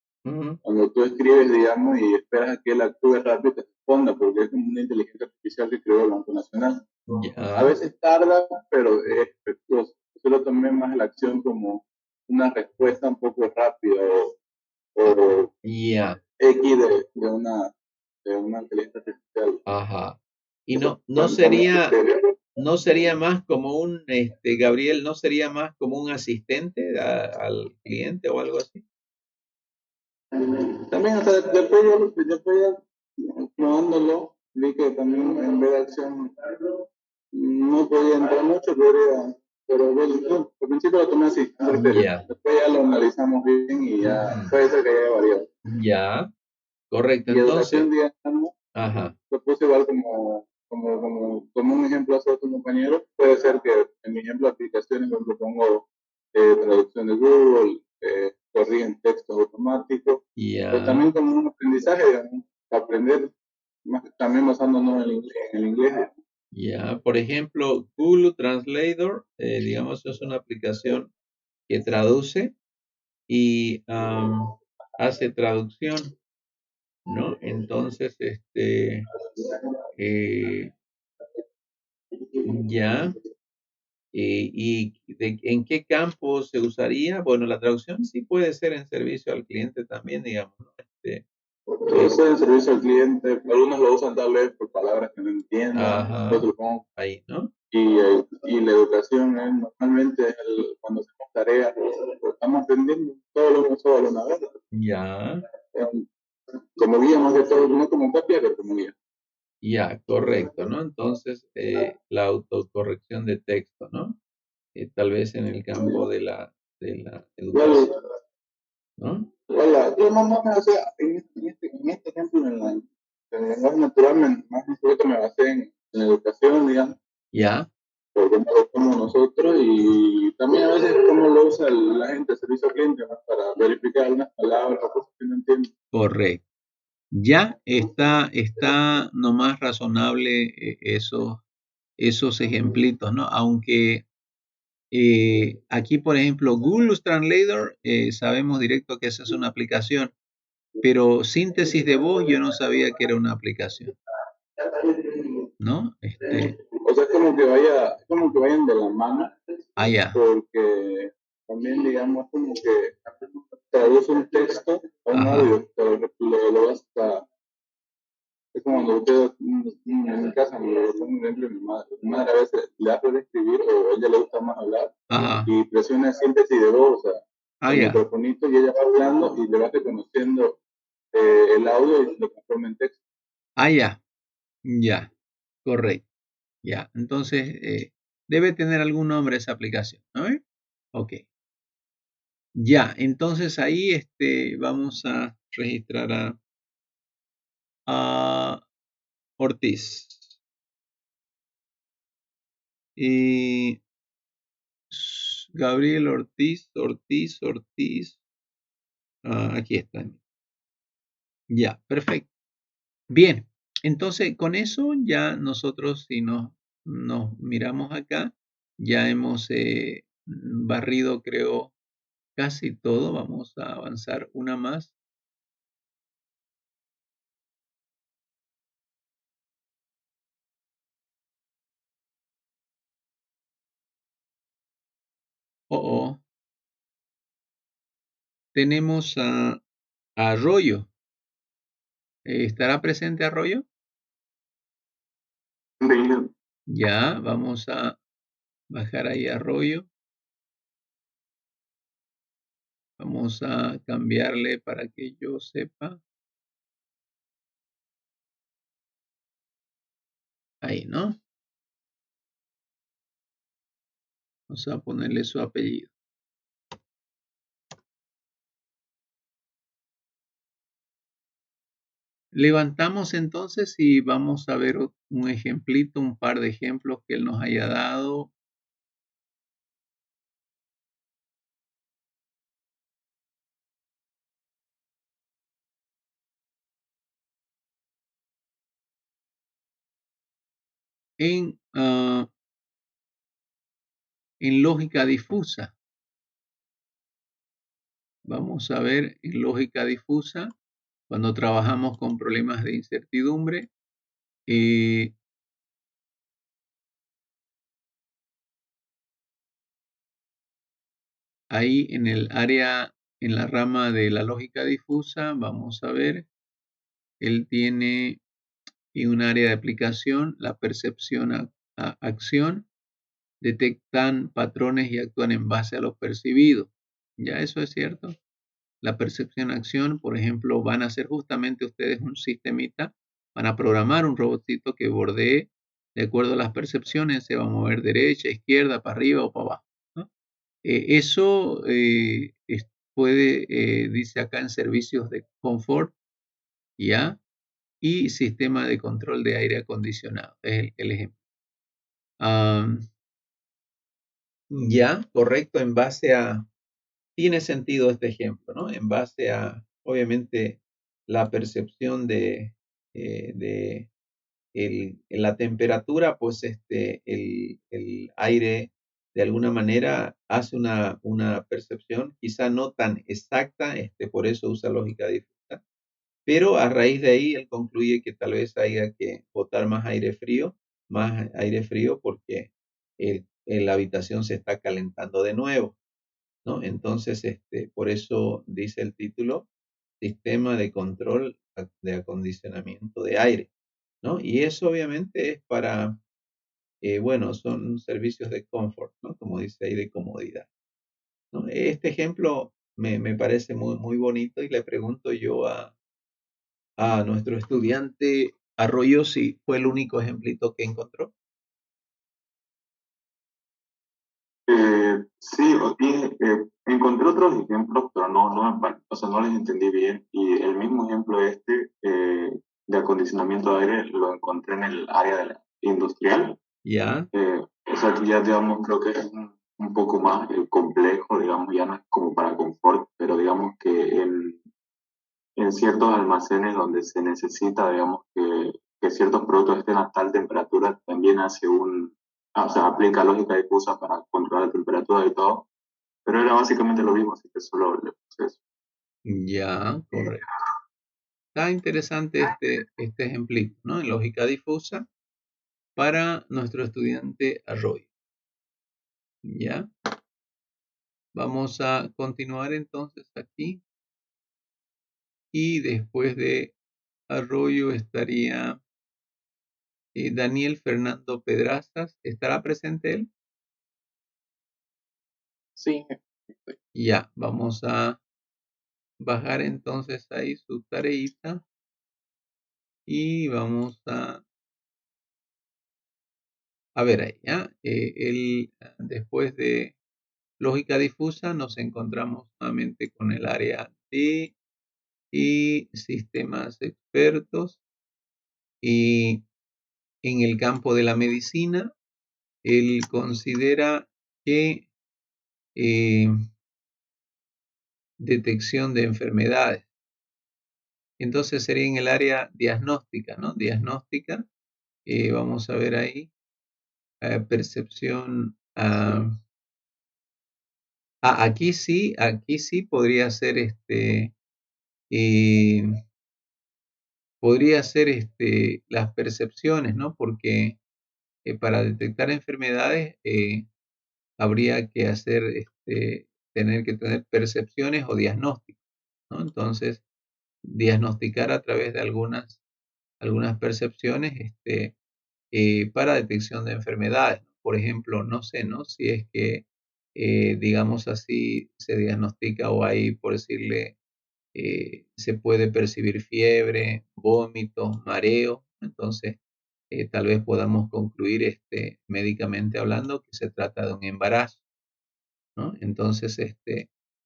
Speaker 8: cuando tú escribes, digamos, y esperas a que él actúe rápido y te responda, porque es como una inteligencia artificial que creó el Banco Nacional. A veces tarda, pero es efectuoso. Yo lo tomé más la acción como una respuesta un poco rápida o X de una inteligencia artificial.
Speaker 1: Ajá. Y no sería más como un, Gabriel, no sería más como un asistente al cliente o algo así.
Speaker 8: También, o sea, después ya probándolo, vi que también en vez de acción no podía entrar mucho, pero bueno, no, al principio lo tomé así, después ya lo analizamos bien y ya puede ser que haya variado.
Speaker 1: Ya, correcto.
Speaker 8: Y
Speaker 1: Entonces,
Speaker 8: educación, digamos, lo puse igual como un ejemplo hace otro compañero. Puede ser que en mi ejemplo de aplicaciones, por ejemplo, pongo traducción de Google, corrigen textos automáticos, pero también como un aprendizaje, digamos, para aprender, también basándonos en el inglés.
Speaker 1: Ya, por ejemplo, Google Translator, digamos, es una aplicación que traduce y hace traducción, ¿no? Entonces, ya. ¿Y en qué campo se usaría? Bueno, la traducción sí puede ser en servicio al cliente también, digamos, ¿no?
Speaker 8: Puede ser en servicio al cliente, algunos lo usan tal vez por palabras que no entiendan, otros lo pongo
Speaker 1: ahí, ¿no?
Speaker 8: Y la educación es normalmente cuando hacemos tareas, lo estamos aprendiendo, todo lo hemos usado una vez.
Speaker 1: Ya.
Speaker 8: Como guía más que todo, no como copia, pero como guía.
Speaker 1: Ya, correcto, ¿no? Entonces, la autocorrección de texto, ¿no? Tal vez en el campo de la educación, ¿no?
Speaker 8: Hola, yo o sea, en este ejemplo, en el lenguaje natural, más me basé en la educación, digamos.
Speaker 1: Ya.
Speaker 8: Por cómo lo hacemos nosotros y también a veces cómo lo usa la gente, el servicio al cliente, ¿no? Para verificar algunas palabras o cosas que no entienden.
Speaker 1: Correcto. Ya está nomás razonable esos ejemplitos, ¿no? Aunque aquí, por ejemplo, Google Translator, sabemos directo que esa es una aplicación, pero síntesis de voz yo no sabía que era una aplicación, ¿no?
Speaker 8: O sea, es como que vayan de la mano, porque también, digamos, como que traduce un texto a un audio, pero lo vas a... Es como cuando usted, en mi casa, me lo pongo un ejemplo de mi madre. Mi madre a veces le hace escribir o a ella le gusta más hablar y presiona síntesis de voz, o sea, el microfonito y ella va hablando y le va reconociendo el audio y lo transforma en texto.
Speaker 1: Ya, correcto. Ya, entonces debe tener algún nombre esa aplicación, ¿no? Ok. Ya, entonces ahí vamos a registrar a Ortiz. Y Gabriel Ortiz. Aquí está. Ya, perfecto. Bien, entonces con eso ya nosotros, si nos miramos acá, ya hemos barrido, creo, casi todo. Vamos a avanzar una más. Tenemos a Arroyo. ¿Estará presente Arroyo? Ya, vamos a bajar ahí Arroyo. Vamos a cambiarle para que yo sepa. Ahí, ¿no? Vamos a ponerle su apellido. Levantamos entonces y vamos a ver un ejemplito, un par de ejemplos que él nos haya dado. En lógica difusa. Vamos a ver en lógica difusa, cuando trabajamos con problemas de incertidumbre, ahí en el área, en la rama de la lógica difusa, vamos a ver, él tiene en un área de aplicación la percepción a acción, detectan patrones y actúan en base a lo percibido. Ya eso es cierto. La percepción a acción, por ejemplo, van a hacer justamente ustedes un sistemita, van a programar un robotito que bordee de acuerdo a las percepciones, se va a mover derecha, izquierda, para arriba o para abajo, ¿no? Eso puede, dice acá, en servicios de confort, ¿ya? Y sistema de control de aire acondicionado, es el ejemplo. Ya, correcto, en base a, tiene sentido este ejemplo, ¿no? En base a, obviamente, la percepción de la temperatura, pues el aire de alguna manera hace una percepción, quizá no tan exacta, por eso usa lógica difusa, pero a raíz de ahí él concluye que tal vez haya que botar más aire frío porque la habitación se está calentando de nuevo, ¿no? Entonces, por eso dice el título, sistema de control de acondicionamiento de aire, ¿no? Y eso obviamente es para, bueno, son servicios de confort, ¿no? Como dice ahí, de comodidad, ¿no? Este ejemplo me parece muy, muy bonito y le pregunto yo a nuestro estudiante Arroyo si fue el único ejemplito que encontró.
Speaker 8: Sí, encontré otros ejemplos, pero o sea, no les entendí bien. Y el mismo ejemplo de acondicionamiento de aire lo encontré en el área de la industrial.
Speaker 1: Ya,
Speaker 8: O sea, que ya digamos, creo que es un poco más complejo, digamos, ya no es como para confort, pero digamos que en ciertos almacenes donde se necesita, digamos, que ciertos productos estén a tal temperatura, también o sea, aplica lógica difusa para controlar la temperatura y todo, pero era básicamente lo mismo, así que solo le puse eso.
Speaker 1: ya, correcto. Está interesante este ejemplito, ¿no? En lógica difusa para nuestro estudiante Arroyo. ¿Ya? Vamos a continuar entonces aquí. Y después de Arroyo estaría Daniel Fernando Pedrazas. ¿Estará presente él?
Speaker 6: Sí.
Speaker 1: Ya, vamos a bajar entonces ahí su tareita. Y vamos a ver ahí, ¿ya? Después de lógica difusa nos encontramos nuevamente con el área de sistemas expertos, y en el campo de la medicina él considera que detección de enfermedades, entonces sería en el área diagnóstica, ¿no? Diagnóstica, vamos a ver ahí percepción. Aquí sí podría ser las percepciones, ¿no? Porque para detectar enfermedades habría que tener que tener percepciones o diagnósticos, ¿no? Entonces, diagnosticar a través de algunas percepciones para detección de enfermedades. Por ejemplo, no sé, ¿no? Si es que digamos así, se diagnostica o hay, por decirle, se puede percibir fiebre, vómito, mareo. Entonces, tal vez podamos concluir médicamente hablando que se trata de un embarazo, ¿no? Entonces,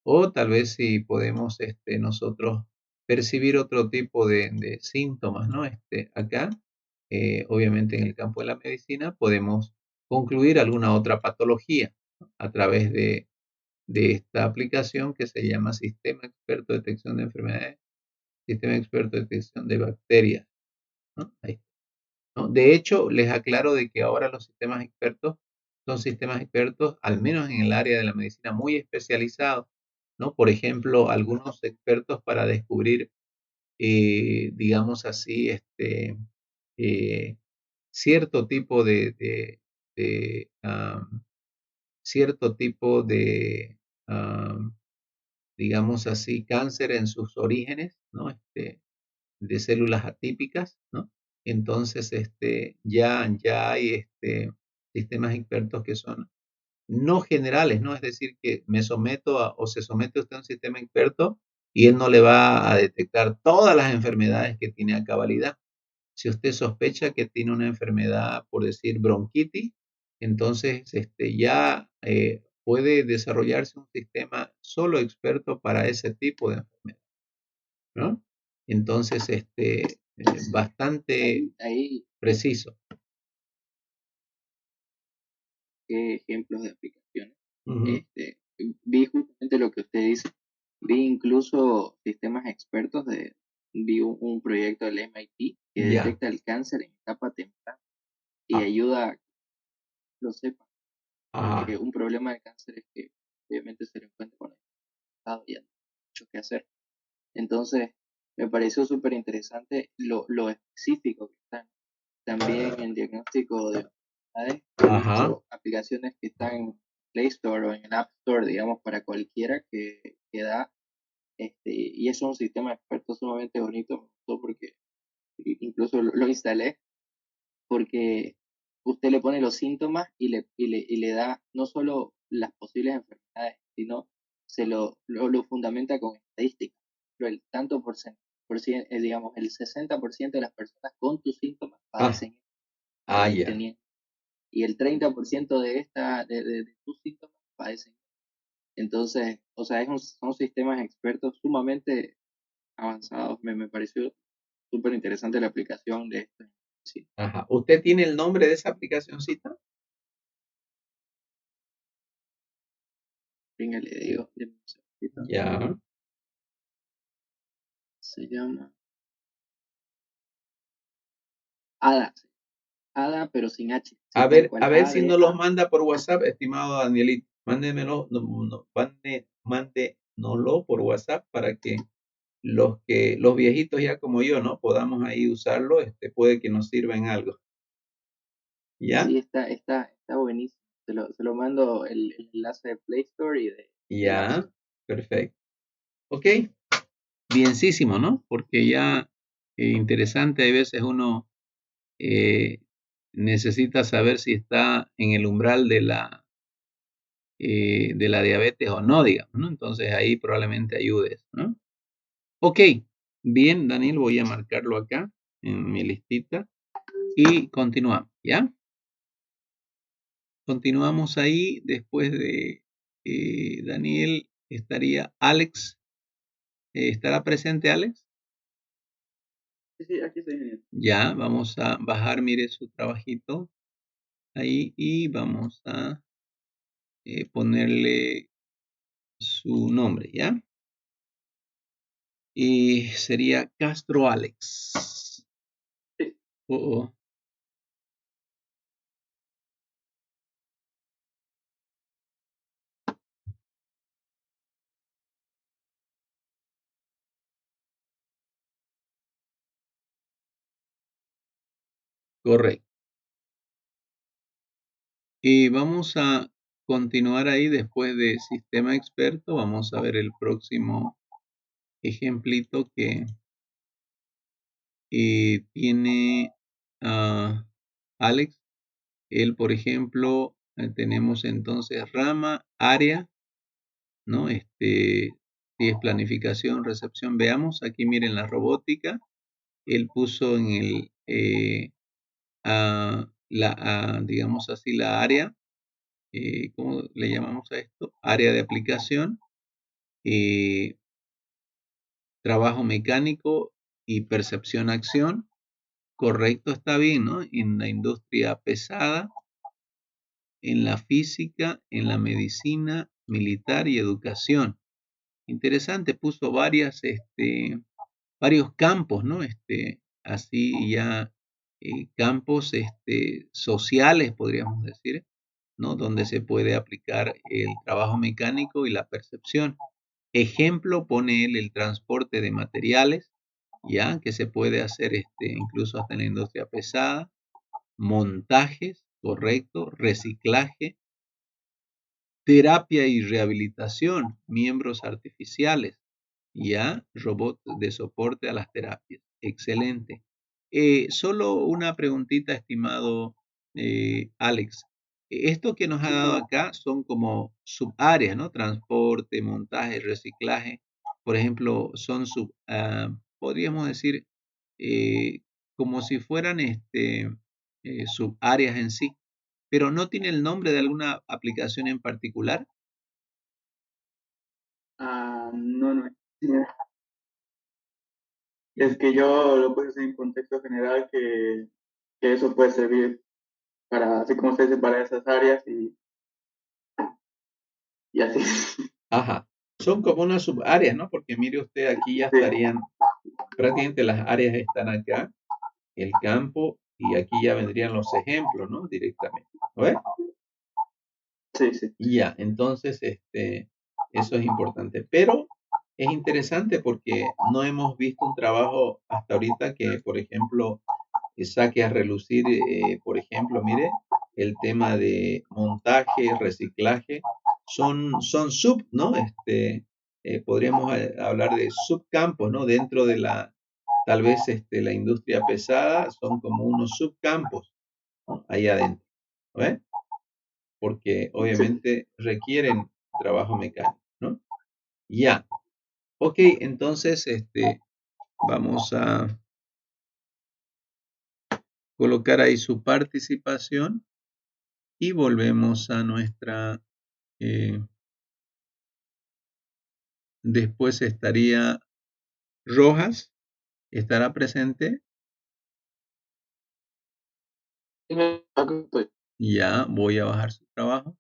Speaker 1: o tal vez si podemos nosotros percibir otro tipo de síntomas, ¿no? Acá, obviamente en el campo de la medicina, podemos concluir alguna otra patología, ¿no? A través de esta aplicación que se llama Sistema Experto de Detección de Enfermedades, Sistema Experto de Detección de Bacterias, ¿no? Ahí, ¿no? De hecho, les aclaro de que ahora los sistemas expertos son sistemas expertos, al menos en el área de la medicina, muy especializados, ¿no? Por ejemplo, algunos expertos para descubrir, digamos así, eh, cierto tipo de, cierto tipo de, digamos así, cáncer en sus orígenes, ¿no? De células atípicas, ¿no? Entonces, ya hay sistemas expertos que son no generales, ¿no? Es decir, que me someto o se somete usted a un sistema experto y él no le va a detectar todas las enfermedades que tiene a cabalidad. Si usted sospecha que tiene una enfermedad, por decir bronquitis, entonces ya puede desarrollarse un sistema solo experto para ese tipo de enfermedad, ¿no? Entonces, bastante
Speaker 9: Ahí,
Speaker 1: preciso.
Speaker 9: ¿qué ejemplos de aplicaciones?
Speaker 1: Ujú.
Speaker 9: Vi justamente lo que usted dice. Vi incluso sistemas expertos vi un proyecto del MIT que
Speaker 1: Ya.
Speaker 9: detecta el cáncer en etapa temprana y
Speaker 1: Ah,
Speaker 9: ayuda a que lo sepa, porque
Speaker 1: ajá.
Speaker 9: un problema de cáncer es que obviamente se lo encuentra con el estado y ya no hay mucho que hacer. Entonces, me pareció súper interesante lo específico que están. También en diagnóstico de enfermedades, he
Speaker 1: Ajá.
Speaker 9: visto aplicaciones que están en Play Store o en el App Store, digamos, para cualquiera que da, y es un sistema experto sumamente bonito, me gustó porque incluso lo instalé, porque usted le pone los síntomas y le da no solo las posibles enfermedades, sino lo fundamenta con estadísticas. Pero el tanto digamos, el 60% de las personas con tus síntomas
Speaker 1: Ah,
Speaker 9: padecen
Speaker 1: ya.
Speaker 9: teniendo, y el 30% de tus síntomas padecen. Entonces, o sea, son sistemas expertos sumamente avanzados. Me pareció súper interesante la aplicación de esto. Sí,
Speaker 1: Ajá. ¿Usted tiene el nombre de esa aplicacioncita?
Speaker 9: venga, le digo, denme un segundito.
Speaker 1: Ya.
Speaker 9: Se llama ADA. ADA, pero sin H. Sí, tal cual.
Speaker 1: A ver si nos los
Speaker 9: ADA.
Speaker 1: manda por WhatsApp, estimado Danielito. Mándemelo, mándenoslo por WhatsApp para que los viejitos ya como yo, ¿no? Podamos ahí usarlo, puede que nos sirva en algo. ¿Ya?
Speaker 9: Sí, está buenísimo. Se lo mando el enlace de Play Store y del App
Speaker 1: Ya,
Speaker 9: Store.
Speaker 1: perfecto. Ok, bienísimo, ¿no? Porque ya interesante, a veces uno eh, necesita saber si está en el umbral de la diabetes o no, digamos, ¿no? Entonces ahí probablemente ayudes, ¿no? Ok, bien, Daniel, voy a marcarlo acá en mi listita y continuamos, ¿ya? Continuamos ahí, después de Daniel estaría Alex. ¿Estará presente Alex?
Speaker 9: Sí, sí, aquí estoy.
Speaker 1: Ya, vamos a bajar, mire su trabajito ahí y vamos a ponerle su nombre, ¿ya? Y sería Castro Alex.
Speaker 9: Sí.
Speaker 1: Oh, oh, correcto. Y vamos a continuar ahí después de sistema experto. Vamos a ver el próximo ejemplito que tiene Alex. Él, por ejemplo, Tenemos entonces rama, área, ¿no? Si es planificación, recepción. Veamos, aquí miren la robótica. Él puso en el, digamos así, la área, ¿cómo le llamamos a esto? Área de aplicación, trabajo mecánico y percepción-acción. Correcto, está bien, ¿no? En la industria pesada, en la física, en la medicina, militar y educación. Interesante, puso varios campos, ¿no? Así ya campos sociales, podríamos decir, ¿no? Donde se puede aplicar el trabajo mecánico y la percepción. Ejemplo, pone él el transporte de materiales, ya que se puede hacer incluso hasta en la industria pesada, montajes, correcto, reciclaje, terapia y rehabilitación, miembros artificiales, ya, robot de soporte a las terapias. Excelente. Solo una preguntita, estimado Alex. Esto que nos ha dado acá son como subáreas, ¿no? Transporte, montaje, reciclaje. Por ejemplo, son podríamos decir, como si fueran subáreas en sí, pero no tiene el nombre de alguna aplicación en particular.
Speaker 9: No, no. Es que yo lo puse en contexto general que eso puede servir para, así como usted dice, para esas áreas y así.
Speaker 1: Ajá. Son como unas subáreas, ¿no? Porque mire usted, aquí ya
Speaker 9: Sí.
Speaker 1: estarían, prácticamente las áreas están acá, el campo, y aquí ya vendrían los ejemplos, ¿no? Directamente. ¿Lo ves?
Speaker 9: Sí, sí.
Speaker 1: Y ya, entonces, eso es importante. Pero es interesante porque no hemos visto un trabajo hasta ahorita que, por ejemplo, saque a relucir, por ejemplo, mire, el tema de montaje, reciclaje, son sub, ¿no? Podríamos hablar de subcampos, ¿no? Dentro de tal vez, la industria pesada, son como unos subcampos, ¿no? Ahí adentro, ¿ves? Porque obviamente requieren trabajo mecánico, ¿no? Ya. Ok, entonces, vamos a colocar ahí su participación y volvemos a nuestra, después estaría Rojas, estará presente. Ya, voy a bajar su trabajo.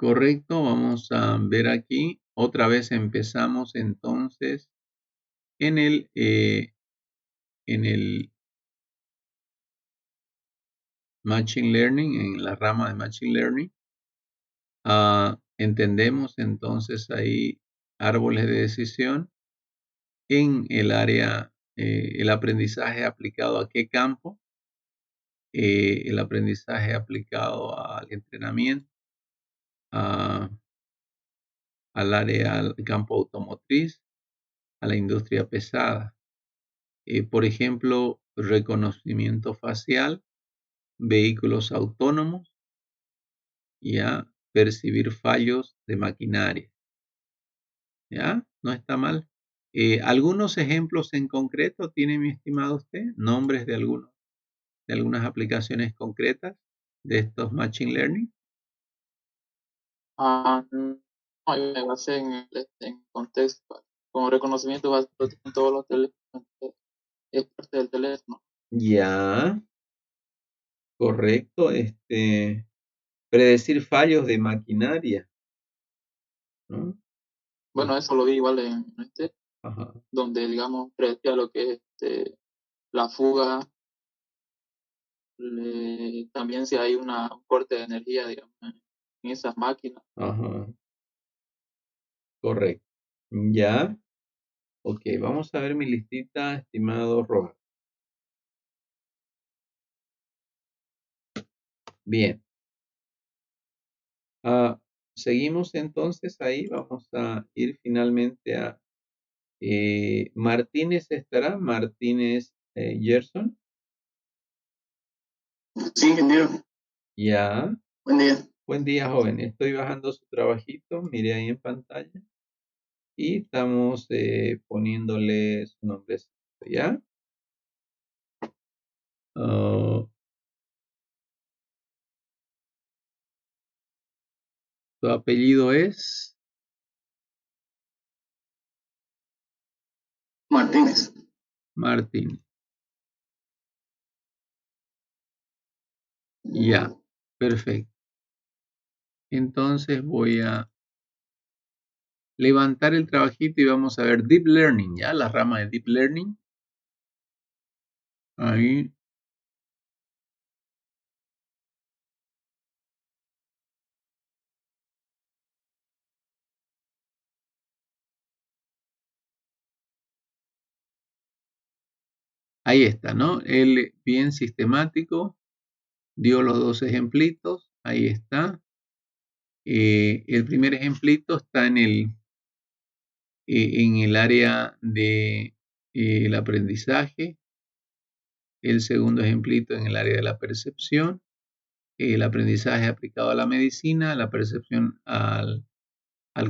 Speaker 1: Correcto, vamos a ver aquí. Otra vez empezamos entonces en el Machine Learning, en la rama de Machine Learning. Entendemos entonces ahí árboles de decisión en el área, el aprendizaje aplicado a qué campo, el aprendizaje aplicado al entrenamiento, al área, al campo automotriz, a la industria pesada. Por ejemplo, reconocimiento facial, vehículos autónomos, ya, percibir fallos de maquinaria. ¿Ya? No está mal. ¿Algunos ejemplos en concreto tiene mi estimado usted? ¿Nombres de algunas aplicaciones concretas de estos Machine Learning?
Speaker 9: No, yo me basé en contexto, como reconocimiento básico en todos los teléfonos, es parte del teléfono.
Speaker 1: Ya, correcto. Predecir fallos de maquinaria, ¿no?
Speaker 9: Bueno, eso lo vi igual en
Speaker 1: Ajá.
Speaker 9: donde, digamos, predecía lo que es la fuga, también si hay un corte de energía, digamos, en esas máquinas.
Speaker 1: Ajá. Correcto. Ya. Ok, vamos a ver mi listita, estimado Rojas. Bien. Seguimos entonces ahí. Vamos a ir finalmente a Martínez. ¿Estará? Martínez Gerson.
Speaker 10: Sí, ingeniero.
Speaker 1: Ya.
Speaker 10: Buen día.
Speaker 1: Buen día, joven. Estoy bajando su trabajito. Mire ahí en pantalla. Y estamos poniéndole su nombrecito. ¿Ya? Su apellido es
Speaker 10: Martínez.
Speaker 1: Martín. Ya, perfecto. Entonces voy a levantar el trabajito y vamos a ver Deep Learning, ya, la rama de Deep Learning. Ahí. Ahí está, ¿no? Él bien sistemático, dio los dos ejemplitos, ahí está. El primer ejemplito está en el área de el aprendizaje, el segundo ejemplito en el área de la percepción, el aprendizaje aplicado a la medicina, la percepción al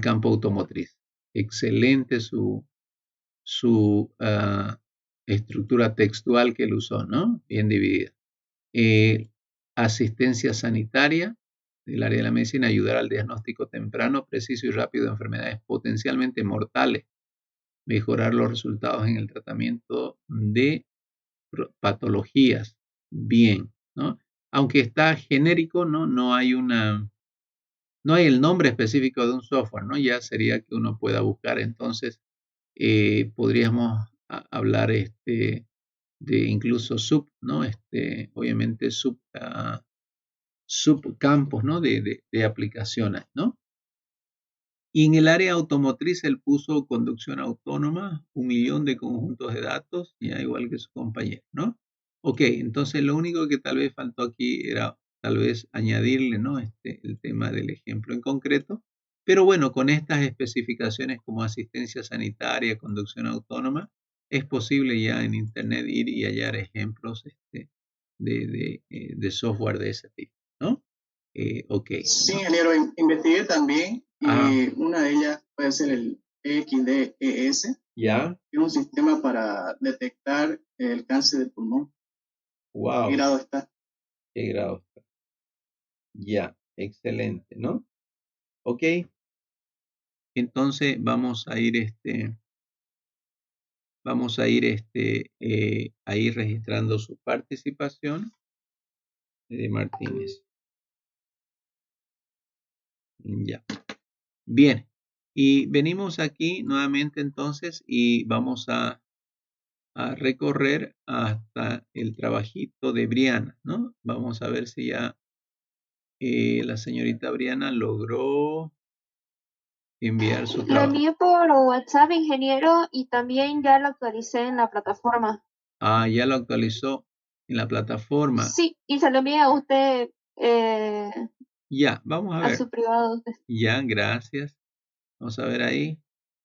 Speaker 1: campo automotriz. Excelente su estructura textual que él usó, ¿no? Bien dividida. Asistencia sanitaria del área de la medicina, ayudar al diagnóstico temprano, preciso y rápido de enfermedades potencialmente mortales, mejorar los resultados en el tratamiento de patologías. Bien, ¿no? Aunque está genérico, ¿no? No hay el nombre específico de un software, ¿no? Ya sería que uno pueda buscar. Entonces, podríamos hablar de incluso ¿no? Obviamente subcampos, ¿no? De aplicaciones, ¿no? Y en el área automotriz él puso conducción autónoma, 1 millón de conjuntos de datos, ya igual que su compañero, ¿no? Ok, entonces lo único que tal vez faltó aquí era tal vez añadirle, ¿no? El tema del ejemplo en concreto. Pero bueno, con estas especificaciones como asistencia sanitaria, conducción autónoma, es posible ya en Internet ir y hallar ejemplos de software de ese tipo, ¿no? Ok.
Speaker 10: Sí, ingeniero, investigué también y una de ellas puede ser el EXDES,
Speaker 1: ¿Ya?
Speaker 10: que es un sistema para detectar el cáncer de pulmón.
Speaker 1: Wow.
Speaker 10: ¿Qué grado está?
Speaker 1: ¿Qué grado está? Ya, excelente, ¿no? Ok. Entonces vamos a ir ahí registrando su participación de Martínez. Ya. Bien. Y venimos aquí nuevamente entonces y vamos a recorrer hasta el trabajito de Briana, ¿no? Vamos a ver si ya la señorita Briana logró enviar su
Speaker 4: Lo
Speaker 1: trabajo.
Speaker 4: envié por WhatsApp, ingeniero, y también ya lo actualicé en la plataforma.
Speaker 1: Ya lo actualizó en la plataforma.
Speaker 4: Sí, y se lo envié a usted,
Speaker 1: Ya, vamos a
Speaker 4: a
Speaker 1: ver.
Speaker 4: su privado. de usted.
Speaker 1: Ya, gracias. Vamos a ver ahí.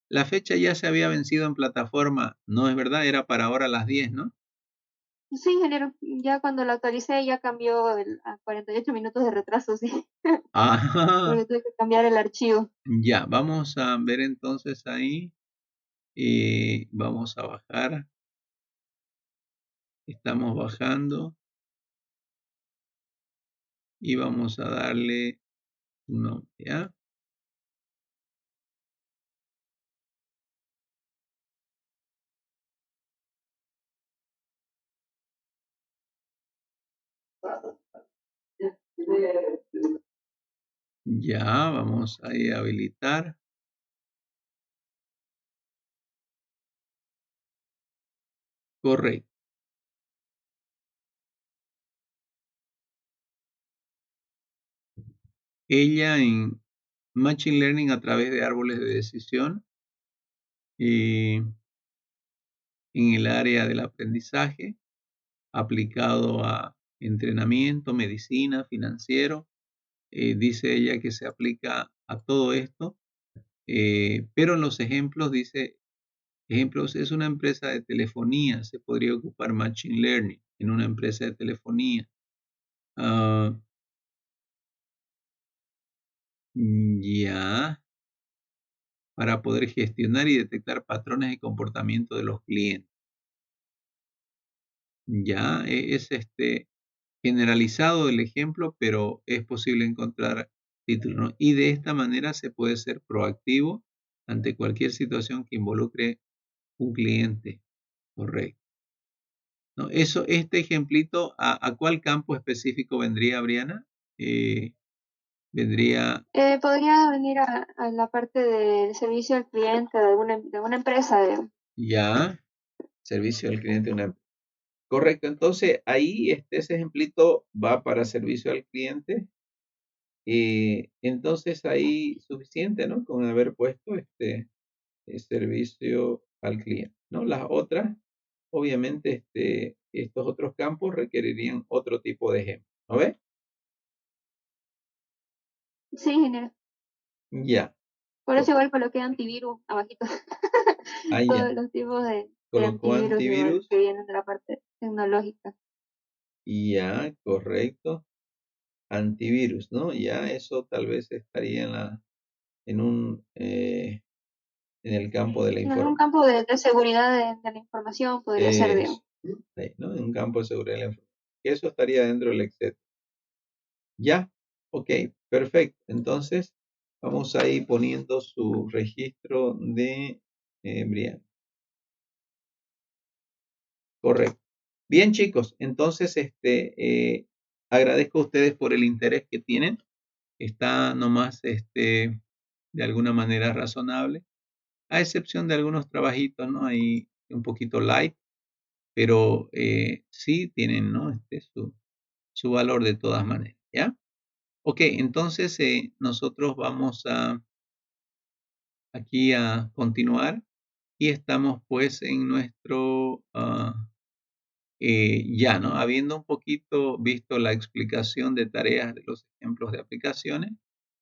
Speaker 1: La fecha ya se había vencido en plataforma. No es verdad, era para ahora a las 10, ¿no?
Speaker 4: Sí, ingeniero, ya cuando lo actualicé ya cambió a 48 minutos de retraso, sí,
Speaker 1: Ajá.
Speaker 4: porque tuve que cambiar el archivo.
Speaker 1: Ya, vamos a ver entonces ahí. Vamos a bajar. Estamos bajando. Y vamos a darle un nombre, ¿ya? Ya, vamos ahí a habilitar. Correcto. Ella en Machine Learning a través de árboles de decisión en el área del aprendizaje aplicado a entrenamiento, medicina, financiero. Dice ella que se aplica a todo esto, pero en los ejemplos dice, ejemplos, es una empresa de telefonía, se podría ocupar Machine Learning en una empresa de telefonía. Ya, para poder gestionar y detectar patrones de comportamiento de los clientes. Ya, es generalizado el ejemplo, pero es posible encontrar títulos, ¿no? Y de esta manera se puede ser proactivo ante cualquier situación que involucre un cliente, correcto. ¿No? Eso, este ejemplito, ¿a cuál campo específico vendría, Briana? Vendría...
Speaker 4: Podría venir a la parte del servicio al cliente de una empresa.
Speaker 1: Ya, servicio al cliente de una empresa. Correcto, entonces ahí ese ejemplito va para servicio al cliente. Entonces ahí suficiente, ¿no? Con haber puesto servicio al cliente, ¿no? Las otras, obviamente, estos otros campos requerirían otro tipo de ejemplo, ¿no ves?
Speaker 4: Sí, ingeniero.
Speaker 1: Ya.
Speaker 4: Por eso igual coloqué antivirus abajito.
Speaker 1: Ah, ya.
Speaker 4: Todos los tipos de
Speaker 1: Colocó
Speaker 4: antivirus igual
Speaker 1: antivirus.
Speaker 4: que vienen de la parte tecnológica.
Speaker 1: Ya, correcto. Antivirus, ¿no? Ya eso tal vez estaría en el campo de la
Speaker 4: En un
Speaker 1: información.
Speaker 4: campo de seguridad de la información podría ser, digamos.
Speaker 1: ¿No? En un campo de seguridad de la información. Eso estaría dentro del Excel. Ya, ok, perfecto. Entonces, vamos a ir poniendo su registro de Brian. Correcto. Bien, chicos, entonces agradezco a ustedes por el interés que tienen. Está nomás de alguna manera razonable, a excepción de algunos trabajitos, ¿no? Ahí un poquito light, pero sí tienen, ¿no? Su valor de todas maneras, ¿ya? Ok, entonces nosotros vamos aquí a continuar y estamos pues en nuestro ya, ¿no? Habiendo un poquito visto la explicación de tareas de los ejemplos de aplicaciones,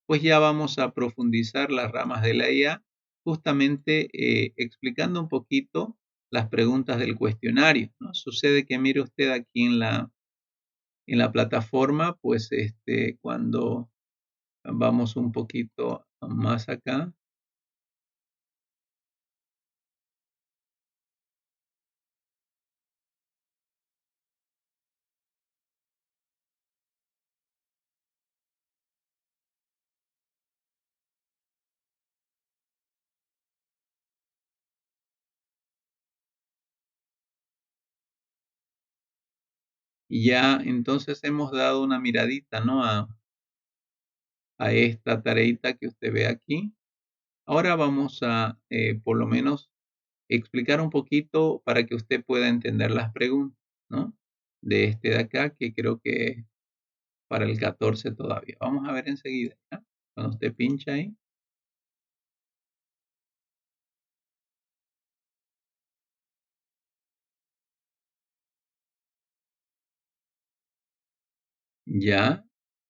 Speaker 1: pues ya vamos a profundizar las ramas de la IA, justamente explicando un poquito las preguntas del cuestionario, ¿no? Sucede que mire usted aquí en la plataforma, pues cuando vamos un poquito más acá, y ya entonces hemos dado una miradita, ¿no? a esta tareita que usted ve aquí. Ahora vamos a, por lo menos, explicar un poquito para que usted pueda entender las preguntas, ¿no? De de acá, que creo que es para el 14 todavía. Vamos a ver enseguida, ¿ya? Cuando usted pincha ahí. Ya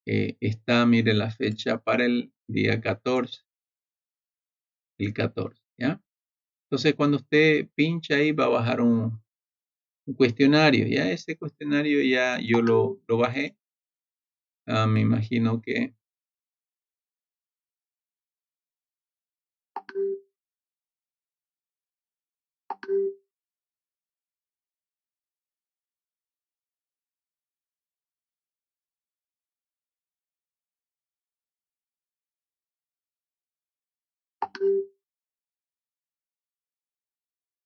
Speaker 1: está, mire, la fecha para el día 14, el 14, ¿ya? Entonces, cuando usted pincha ahí, va a bajar un cuestionario, ¿ya? Ese cuestionario ya yo lo bajé. Me imagino que...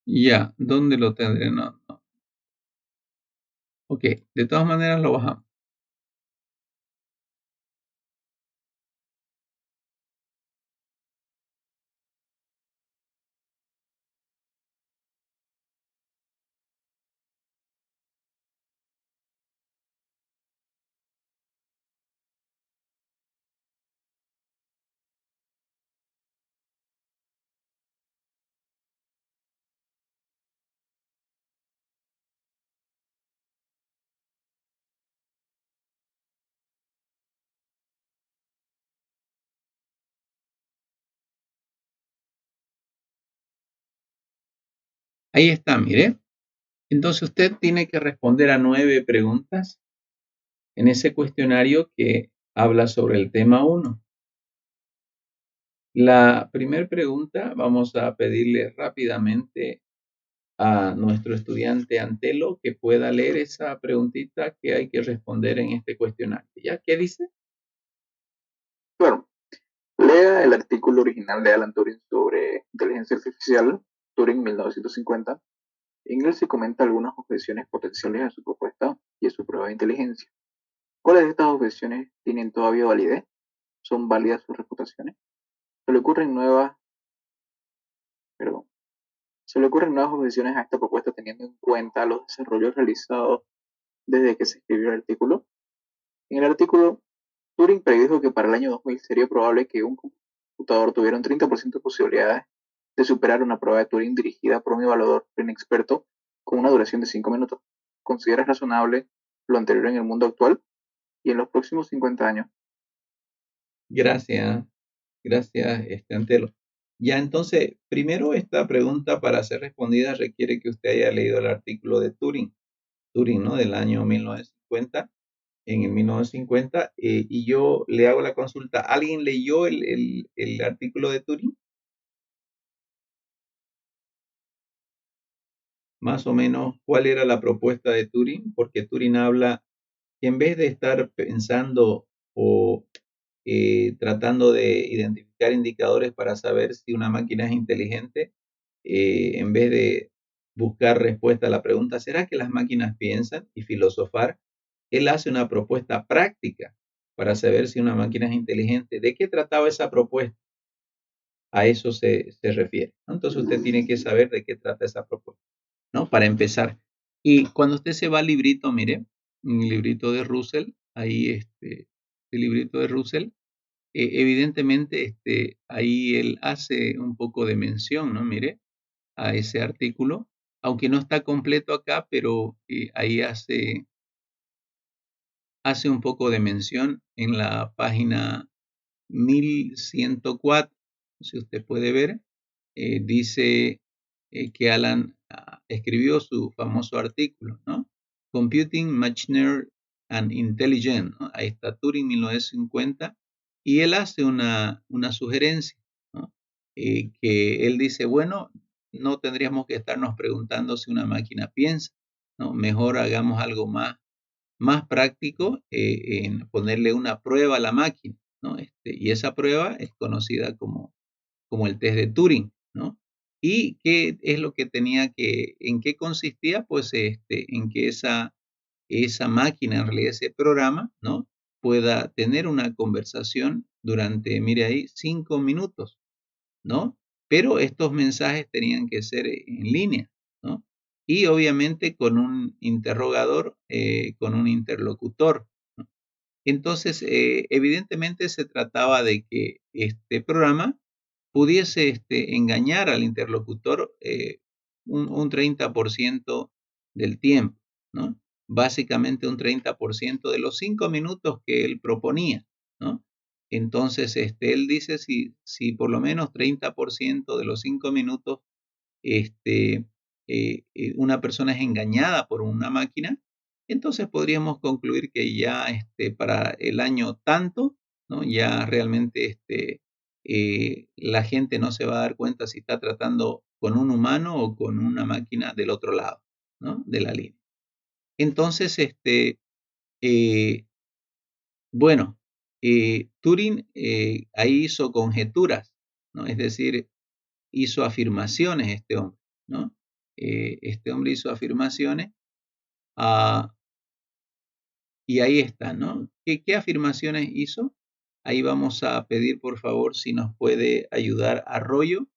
Speaker 1: Ya, ¿dónde lo tendré? No. Ok, de todas maneras lo bajamos. Ahí está, mire. Entonces usted tiene que responder a 9 preguntas en ese cuestionario que habla sobre el tema 1. La primera pregunta, vamos a pedirle rápidamente a nuestro estudiante Antelo que pueda leer esa preguntita que hay que responder en este cuestionario. ¿Ya? ¿Qué dice?
Speaker 2: Claro, lea el artículo original de Alan Turing sobre inteligencia artificial, Turing 1950. En él se comenta algunas objeciones potenciales a su propuesta y a su prueba de inteligencia. ¿Cuáles de estas objeciones tienen todavía validez? ¿Son válidas sus refutaciones? Se le ocurren nuevas, perdón, se le ocurren nuevas objeciones a esta propuesta teniendo en cuenta los desarrollos realizados desde que se escribió el artículo. En el artículo, Turing predijo que para el año 2000 sería probable que un computador tuviera un 30% de posibilidades de superar una prueba de Turing dirigida por un evaluador inexperto con una duración de 5 minutos. ¿Consideras razonable lo anterior en el mundo actual y en los próximos 50 años?
Speaker 1: Gracias, Antelo. Ya, entonces, primero esta pregunta para ser respondida requiere que usted haya leído el artículo de Turing, ¿no? Del año 1950, en el 1950, y yo le hago la consulta. ¿Alguien leyó el artículo de Turing? Más o menos, ¿cuál era la propuesta de Turing? Porque Turing habla que en vez de estar pensando o tratando de identificar indicadores para saber si una máquina es inteligente, en vez de buscar respuesta a la pregunta, ¿será que las máquinas piensan? Y filosofar, él hace una propuesta práctica para saber si una máquina es inteligente. ¿De qué trataba esa propuesta? A eso se refiere, ¿no? Entonces usted tiene que saber de qué trata esa propuesta, ¿no? Para empezar. Y cuando usted se va al librito, mire, un librito de Russell, ahí el librito de Russell, evidentemente ahí él hace un poco de mención, ¿no? Mire, a ese artículo, aunque no está completo acá, pero ahí hace un poco de mención en la página 1104, si usted puede ver, dice que Alan escribió su famoso artículo, ¿no? Computing, Machinery and Intelligence, ¿no? Ahí está Turing 1950, y él hace una sugerencia, ¿no? Que él dice, bueno, no tendríamos que estarnos preguntando si una máquina piensa, ¿no? Mejor hagamos algo más práctico en ponerle una prueba a la máquina, ¿no? Y esa prueba es conocida como el test de Turing, ¿no? ¿Y qué es lo que en qué consistía? Pues en que esa máquina, en realidad ese programa, ¿no? Pueda tener una conversación durante, mire ahí, 5 minutos, ¿no? Pero estos mensajes tenían que ser en línea, ¿no? Y obviamente con un interrogador, con un interlocutor, ¿no? Entonces, evidentemente se trataba de que este programa pudiese engañar al interlocutor un 30% del tiempo, ¿no? Básicamente un 30% de los 5 minutos que él proponía, ¿no? Entonces, él dice si por lo menos 30% de los 5 minutos una persona es engañada por una máquina, entonces podríamos concluir que ya para el año tanto, ¿no? Ya realmente la gente no se va a dar cuenta si está tratando con un humano o con una máquina del otro lado, ¿no? De la línea. Entonces, bueno, Turing ahí hizo conjeturas, ¿no? Es decir, hizo afirmaciones este hombre, ¿no? Este hombre hizo afirmaciones y ahí está, ¿no? ¿Qué afirmaciones hizo? Ahí vamos a pedir, por favor, si nos puede ayudar Arroyo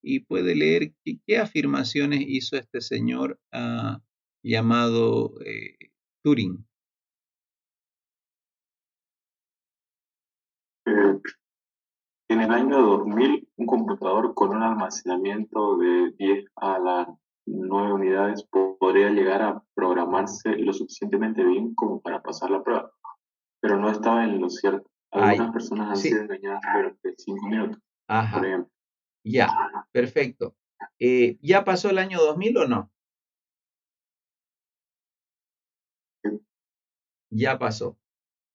Speaker 1: y puede leer qué afirmaciones hizo este señor llamado Turing.
Speaker 5: En el año 2000, un computador con un almacenamiento de 10 a las 9 unidades podría llegar a programarse lo suficientemente bien como para pasar la prueba, pero no estaba en lo cierto. Algunas personas han sido engañadas durante 5 minutos, por
Speaker 1: Ajá,
Speaker 5: ejemplo.
Speaker 1: ya, perfecto. ¿Ya pasó el año 2000 o no? Ya pasó.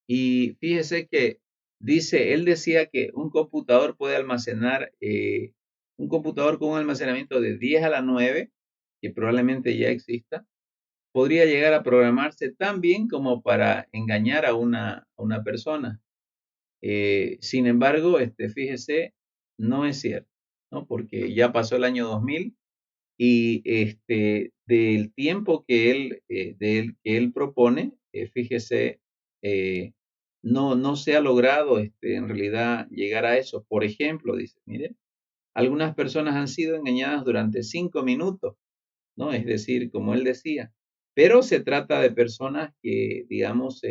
Speaker 1: Y fíjese que él decía que un computador puede almacenar, un computador con un almacenamiento de 10 a la 9, que probablemente ya exista, podría llegar a programarse tan bien como para engañar a una persona. Sin embargo, fíjese, no es cierto, ¿no? Porque ya pasó el año 2000 y del tiempo que él propone, fíjese, no se ha logrado en realidad llegar a eso. Por ejemplo, dice, miren, algunas personas han sido engañadas durante 5 minutos, ¿no? Es decir, como él decía, pero se trata de personas que, digamos,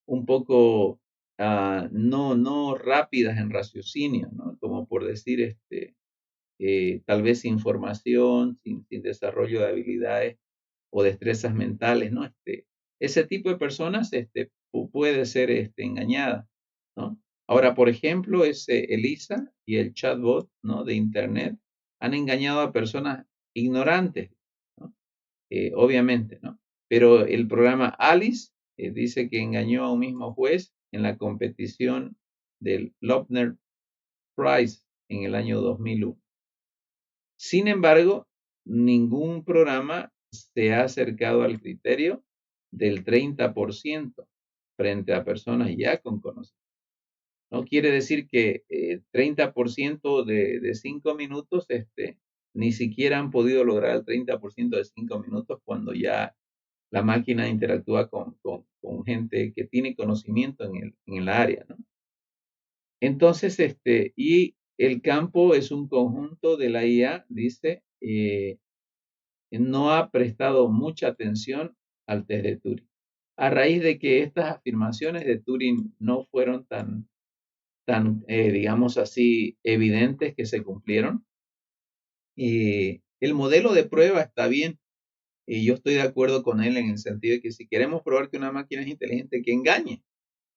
Speaker 1: un poco no rápidas en raciocinio, ¿no? Como por decir, tal vez sin formación, sin desarrollo de habilidades o destrezas mentales, ¿no? Ese tipo de personas puede ser engañada, ¿no? Ahora, por ejemplo, Elisa y el chatbot, ¿no? De Internet han engañado a personas ignorantes, ¿no? Obviamente, ¿no? Pero el programa Alice dice que engañó a un mismo juez en la competición del Loebner Prize en el año 2001. Sin embargo, ningún programa se ha acercado al criterio del 30% frente a personas ya con conocimiento. No quiere decir que 30% de 5 minutos, ni siquiera han podido lograr el 30% de 5 minutos cuando ya la máquina interactúa con gente que tiene conocimiento en el área, ¿no? Entonces, y el campo es un conjunto de la IA, dice, no ha prestado mucha atención al test de Turing. A raíz de que estas afirmaciones de Turing no fueron tan digamos así, evidentes que se cumplieron, el modelo de prueba está bien. Y yo estoy de acuerdo con él en el sentido de que si queremos probar que una máquina es inteligente, que engañe,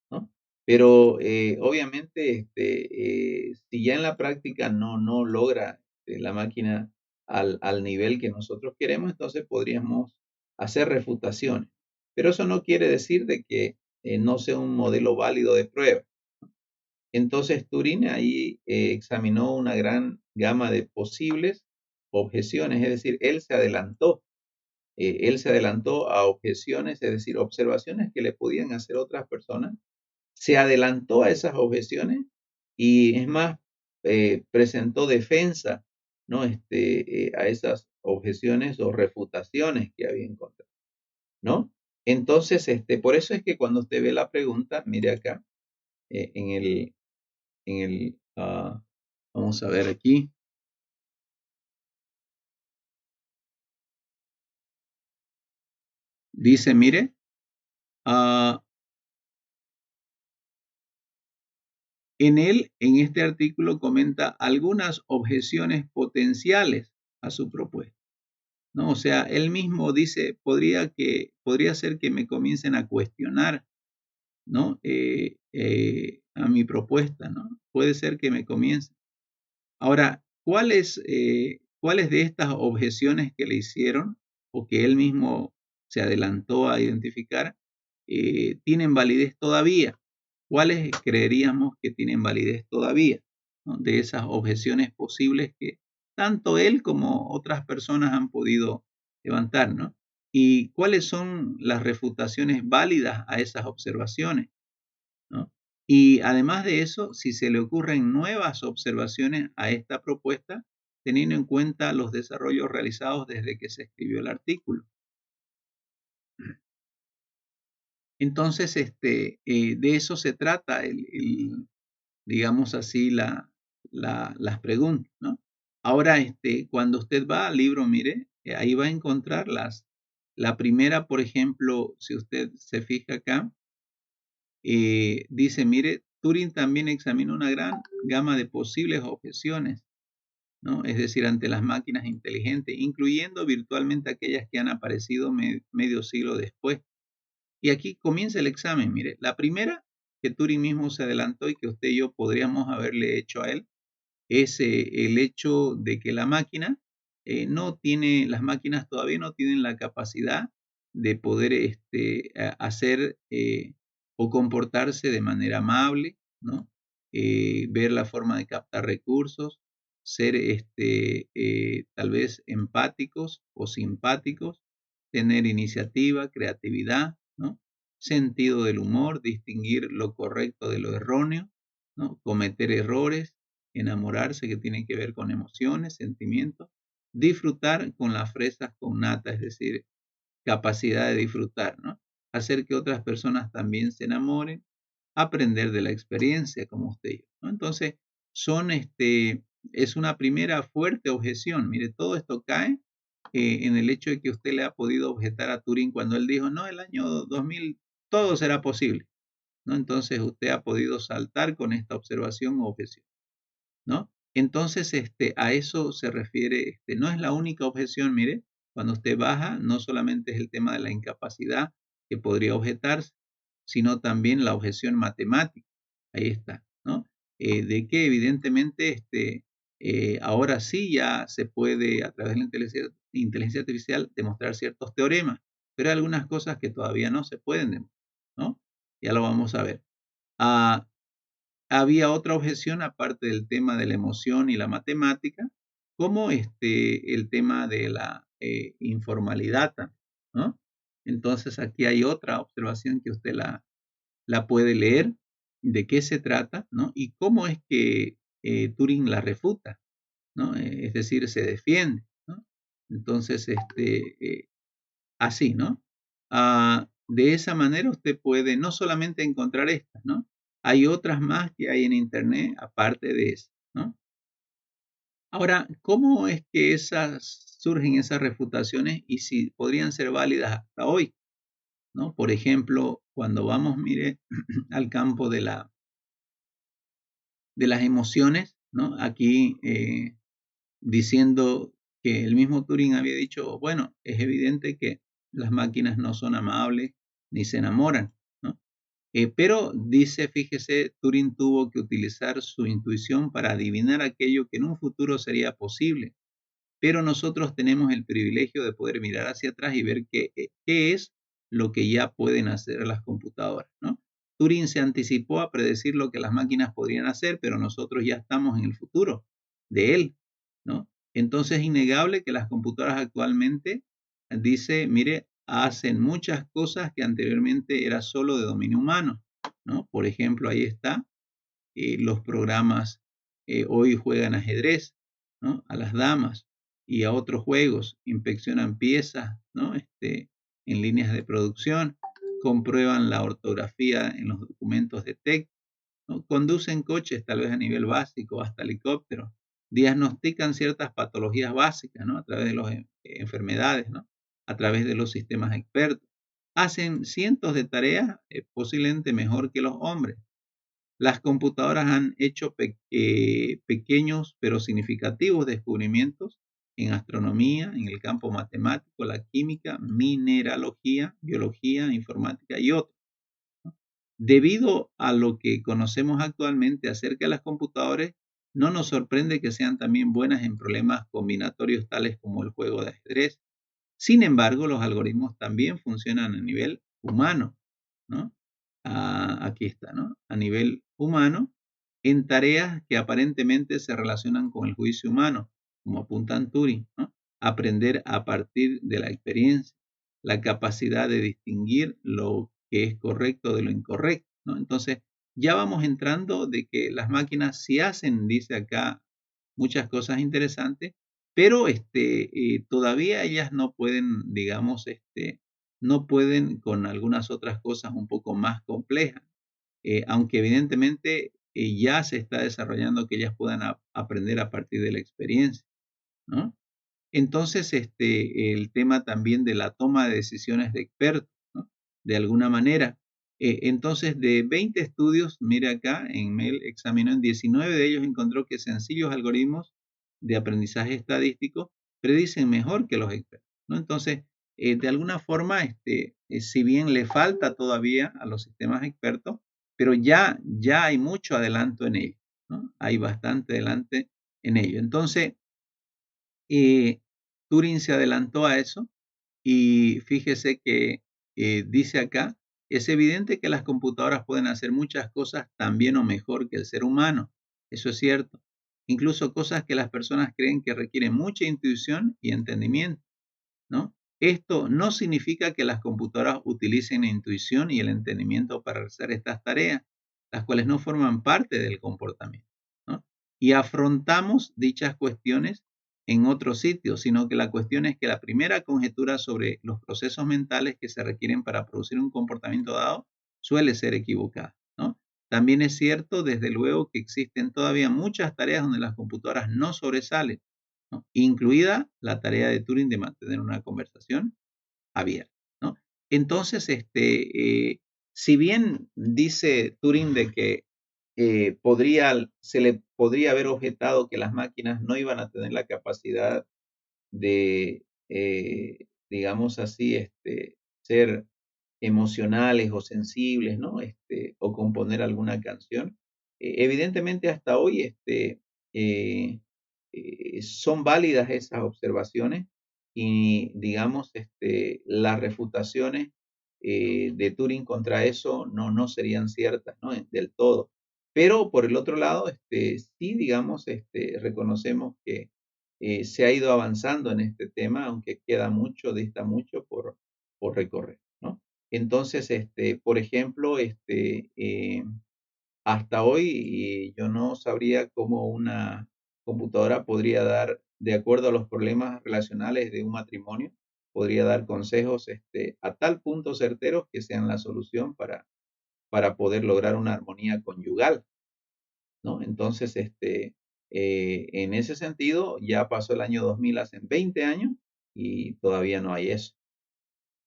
Speaker 1: ¿no? Pero obviamente, si ya en la práctica no logra la máquina al nivel que nosotros queremos, entonces podríamos hacer refutaciones. Pero eso no quiere decir de que no sea un modelo válido de prueba. Entonces Turing ahí examinó una gran gama de posibles objeciones, es decir, él se adelantó a objeciones, es decir, observaciones que le podían hacer otras personas, se adelantó a esas objeciones y es más, presentó defensa, ¿no? A esas objeciones o refutaciones que había encontrado, ¿no? Entonces, por eso es que cuando usted ve la pregunta, mire acá, en el, vamos a ver aquí. Dice, mire, en este artículo comenta algunas objeciones potenciales a su propuesta, ¿no? O sea, él mismo dice, podría ser que me comiencen a cuestionar, ¿no? A mi propuesta, ¿no? Puede ser que me comiencen. Ahora, ¿cuáles de estas objeciones que le hicieron o que él mismo se adelantó a identificar tienen validez todavía? ¿Cuáles creeríamos que tienen validez todavía, ¿no? De esas objeciones posibles que tanto él como otras personas han podido levantar, ¿no? ¿Y cuáles son las refutaciones válidas a esas observaciones, ¿no? Y además de eso, si se le ocurren nuevas observaciones a esta propuesta, teniendo en cuenta los desarrollos realizados desde que se escribió el artículo. Entonces, de eso se trata, digamos así, las preguntas, ¿no? Ahora, cuando usted va al libro, mire, ahí va a encontrar la primera, por ejemplo, si usted se fija acá, dice, mire, Turing también examina una gran gama de posibles objeciones, ¿no? Es decir, ante las máquinas inteligentes, incluyendo virtualmente aquellas que han aparecido medio siglo después. Y aquí comienza el examen, mire, la primera que Turing mismo se adelantó y que usted y yo podríamos haberle hecho a él, es el hecho de que la máquina las máquinas todavía no tienen la capacidad de poder hacer o comportarse de manera amable, ¿no? Ver la forma de captar recursos, ser tal vez empáticos o simpáticos, tener iniciativa, creatividad, ¿no? Sentido del humor, distinguir lo correcto de lo erróneo, ¿no? Cometer errores, enamorarse, que tiene que ver con emociones, sentimientos, disfrutar con las fresas con nata, es decir, capacidad de disfrutar, ¿no? Hacer que otras personas también se enamoren, aprender de la experiencia, como usted dijo, ¿no? Entonces, es una primera fuerte objeción. Mire, todo esto cae en el hecho de que usted le ha podido objetar a Turing cuando él dijo, no, el año 2000 todo será posible, ¿no? Entonces, usted ha podido saltar con esta observación o objeción, ¿no? Entonces, a eso se refiere, no es la única objeción, mire, cuando usted baja, no solamente es el tema de la incapacidad que podría objetarse, sino también la objeción matemática. Ahí está, ¿no? De que evidentemente ahora sí ya se puede a través de la inteligencia artificial demostrar ciertos teoremas, pero hay algunas cosas que todavía no se pueden demostrar, ¿no? Ya lo vamos a ver. Había otra objeción aparte del tema de la emoción y la matemática, como el tema de la informalidad, ¿no? Entonces aquí hay otra observación que usted la puede leer, de qué se trata, ¿no? Y cómo es que Turing la refuta, ¿no? Es decir, se defiende, ¿no? Entonces, así, ¿no? De esa manera usted puede no solamente encontrar estas, ¿no? Hay otras más que hay en Internet aparte de eso, ¿no? Ahora, ¿cómo es que surgen esas refutaciones y si podrían ser válidas hasta hoy, ¿no? Por ejemplo, cuando vamos, mire, al campo de las emociones, ¿no? Aquí diciendo que el mismo Turing había dicho, bueno, es evidente que las máquinas no son amables ni se enamoran, ¿no? Pero dice, fíjese, Turing tuvo que utilizar su intuición para adivinar aquello que en un futuro sería posible, pero nosotros tenemos el privilegio de poder mirar hacia atrás y ver qué es lo que ya pueden hacer las computadoras, ¿no? Turing se anticipó a predecir lo que las máquinas podrían hacer, pero nosotros ya estamos en el futuro de él, ¿no? Entonces es innegable que las computadoras actualmente, dice, mire, hacen muchas cosas que anteriormente era solo de dominio humano, ¿no? Por ejemplo, ahí está, los programas hoy juegan ajedrez, ¿no? A las damas y a otros juegos, inspeccionan piezas, ¿no? En líneas de producción, comprueban la ortografía en los documentos de texto, ¿no? Conducen coches tal vez a nivel básico, hasta helicópteros, diagnostican ciertas patologías básicas, ¿no? A través de las enfermedades, ¿no? A través de los sistemas expertos. Hacen cientos de tareas posiblemente mejor que los hombres. Las computadoras han hecho pequeños pero significativos descubrimientos en astronomía, en el campo matemático, la química, mineralogía, biología, informática y otros. Debido a lo que conocemos actualmente acerca de las computadoras, no nos sorprende que sean también buenas en problemas combinatorios tales como el juego de ajedrez. Sin embargo, los algoritmos también funcionan a nivel humano, ¿no? Aquí está, ¿no? A nivel humano, en tareas que aparentemente se relacionan con el juicio humano, como apuntan Turing, ¿no? Aprender a partir de la experiencia, la capacidad de distinguir lo que es correcto de lo incorrecto, ¿no? Entonces, ya vamos entrando de que las máquinas sí hacen, dice acá, muchas cosas interesantes, pero todavía ellas no pueden, digamos, no pueden con algunas otras cosas un poco más complejas, aunque evidentemente ya se está desarrollando que ellas puedan aprender a partir de la experiencia, ¿no? Entonces, el tema también de la toma de decisiones de expertos, ¿no? De alguna manera. Entonces, de 20 estudios, mire acá, en Mail examinó en 19 de ellos, encontró que sencillos algoritmos de aprendizaje estadístico predicen mejor que los expertos, ¿no? Entonces, de alguna forma, si bien le falta todavía a los sistemas expertos, pero ya hay mucho adelanto en ellos, ¿no? Hay bastante adelante en ello. Entonces, Turing se adelantó a eso y fíjese que dice acá, es evidente que las computadoras pueden hacer muchas cosas tan bien o mejor que el ser humano. Eso es cierto. Incluso cosas que las personas creen que requieren mucha intuición y entendimiento, ¿no? Esto no significa que las computadoras utilicen la intuición y el entendimiento para realizar estas tareas, las cuales no forman parte del comportamiento, ¿no? Y afrontamos dichas cuestiones en otro sitio, sino que la cuestión es que la primera conjetura sobre los procesos mentales que se requieren para producir un comportamiento dado suele ser equivocada, ¿no? También es cierto, desde luego, que existen todavía muchas tareas donde las computadoras no sobresalen, ¿no? Incluida la tarea de Turing de mantener una conversación abierta, ¿no? Entonces, si bien dice Turing de que se le podría haber objetado que las máquinas no iban a tener la capacidad de, digamos así, ser emocionales o sensibles, ¿no? O componer alguna canción. Evidentemente hasta hoy son válidas esas observaciones y, digamos, las refutaciones de Turing contra eso no serían ciertas, ¿no? Del todo. Pero por el otro lado, sí, digamos, reconocemos que se ha ido avanzando en este tema, aunque queda mucho, dista mucho por recorrer, ¿no? Entonces, por ejemplo, hasta hoy yo no sabría cómo una computadora podría dar, de acuerdo a los problemas relacionales de un matrimonio, podría dar consejos a tal punto certeros que sean la solución para poder lograr una armonía conyugal, ¿no? Entonces, en ese sentido, ya pasó el año 2000, hace 20 años, y todavía no hay eso,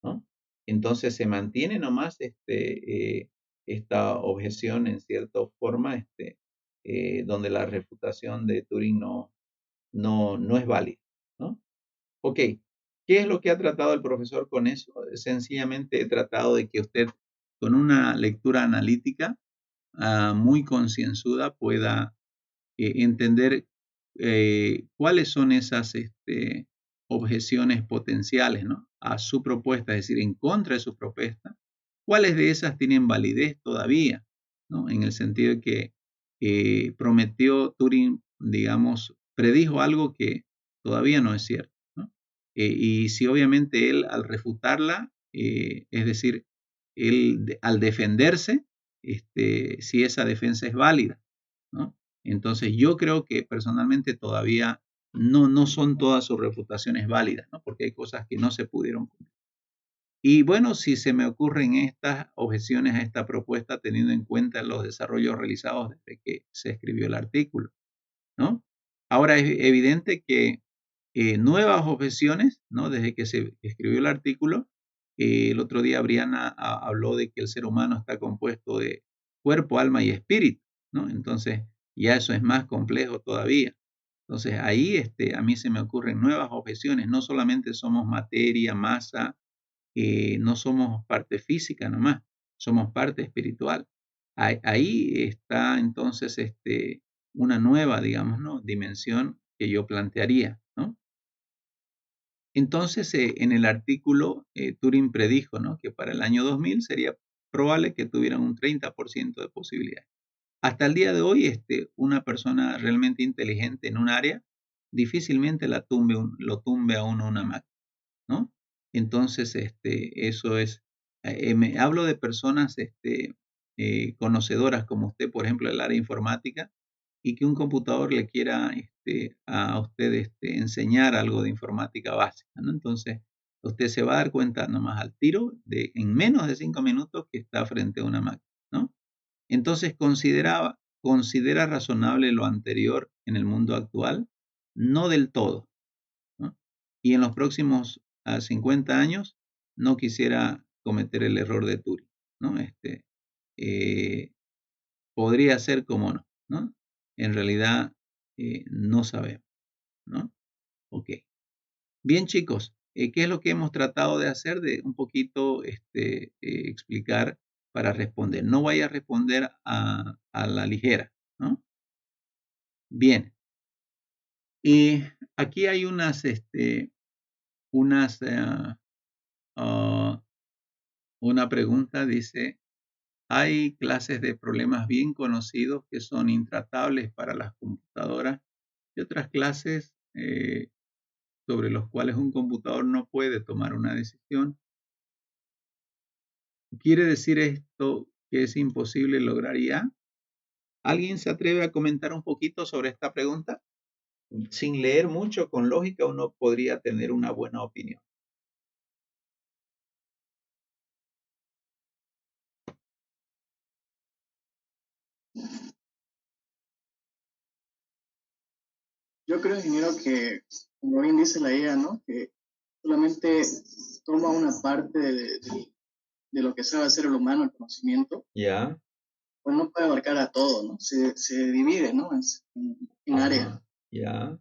Speaker 1: ¿no? Entonces se mantiene nomás esta objeción en cierta forma, donde la refutación de Turing no es válida, ¿no? Ok, ¿qué es lo que ha tratado el profesor con eso? Sencillamente he tratado de que usted, con una lectura analítica muy concienzuda, pueda entender cuáles son esas objeciones potenciales, ¿no? A su propuesta, es decir, en contra de su propuesta, cuáles de esas tienen validez todavía, ¿no? En el sentido de que prometió Turing, digamos, predijo algo que todavía no es cierto, ¿no? Y si obviamente él al refutarla, es decir, él al defenderse, si esa defensa es válida, ¿no? Entonces yo creo que personalmente todavía no son todas sus refutaciones válidas, ¿no? Porque hay cosas que no se pudieron cumplir. Y bueno, si se me ocurren estas objeciones a esta propuesta, teniendo en cuenta los desarrollos realizados desde que se escribió el artículo, ¿no? Ahora es evidente que nuevas objeciones, ¿no? Desde que se escribió el artículo, el otro día Briana habló de que el ser humano está compuesto de cuerpo, alma y espíritu, ¿no? Entonces ya eso es más complejo todavía. Entonces ahí a mí se me ocurren nuevas objeciones, no solamente somos materia, masa, no somos parte física nomás, somos parte espiritual. Ahí está entonces una nueva, digamos, ¿no? Dimensión que yo plantearía, ¿no? Entonces, en el artículo, Turing predijo, ¿no? Que para el año 2000 sería probable que tuvieran un 30% de posibilidades. Hasta el día de hoy, una persona realmente inteligente en un área difícilmente lo tumbe a uno una máquina, ¿no? Entonces, eso es, hablo de personas conocedoras como usted, por ejemplo, del área informática, y que un computador le quiera a usted enseñar algo de informática básica, ¿no? Entonces, usted se va a dar cuenta nomás al tiro en menos de 5 minutos que está frente a una máquina, ¿no? Entonces, considera razonable lo anterior en el mundo actual, no del todo, ¿no? Y en los próximos 50 años no quisiera cometer el error de Turing, ¿no? Podría ser como ¿no? En realidad no sabemos, ¿no? Ok. Bien, chicos, ¿qué es lo que hemos tratado de hacer? De un poquito explicar para responder. No vaya a responder a la ligera, ¿no? Bien. Y aquí hay unas una pregunta, dice, hay clases de problemas bien conocidos que son intratables para las computadoras y otras clases sobre los cuales un computador no puede tomar una decisión. ¿Quiere decir esto que es imposible lograr IA? ¿Alguien se atreve a comentar un poquito sobre esta pregunta? Sin leer mucho, con lógica, uno podría tener una buena opinión.
Speaker 10: Yo creo, ingeniero, que, como bien dice la IA, ¿no? Que solamente toma una parte de lo que sabe hacer el humano, el conocimiento,
Speaker 1: Ya,
Speaker 10: pues no puede abarcar a todo, ¿no? Se divide, ¿no? En áreas.
Speaker 1: ajá, ya,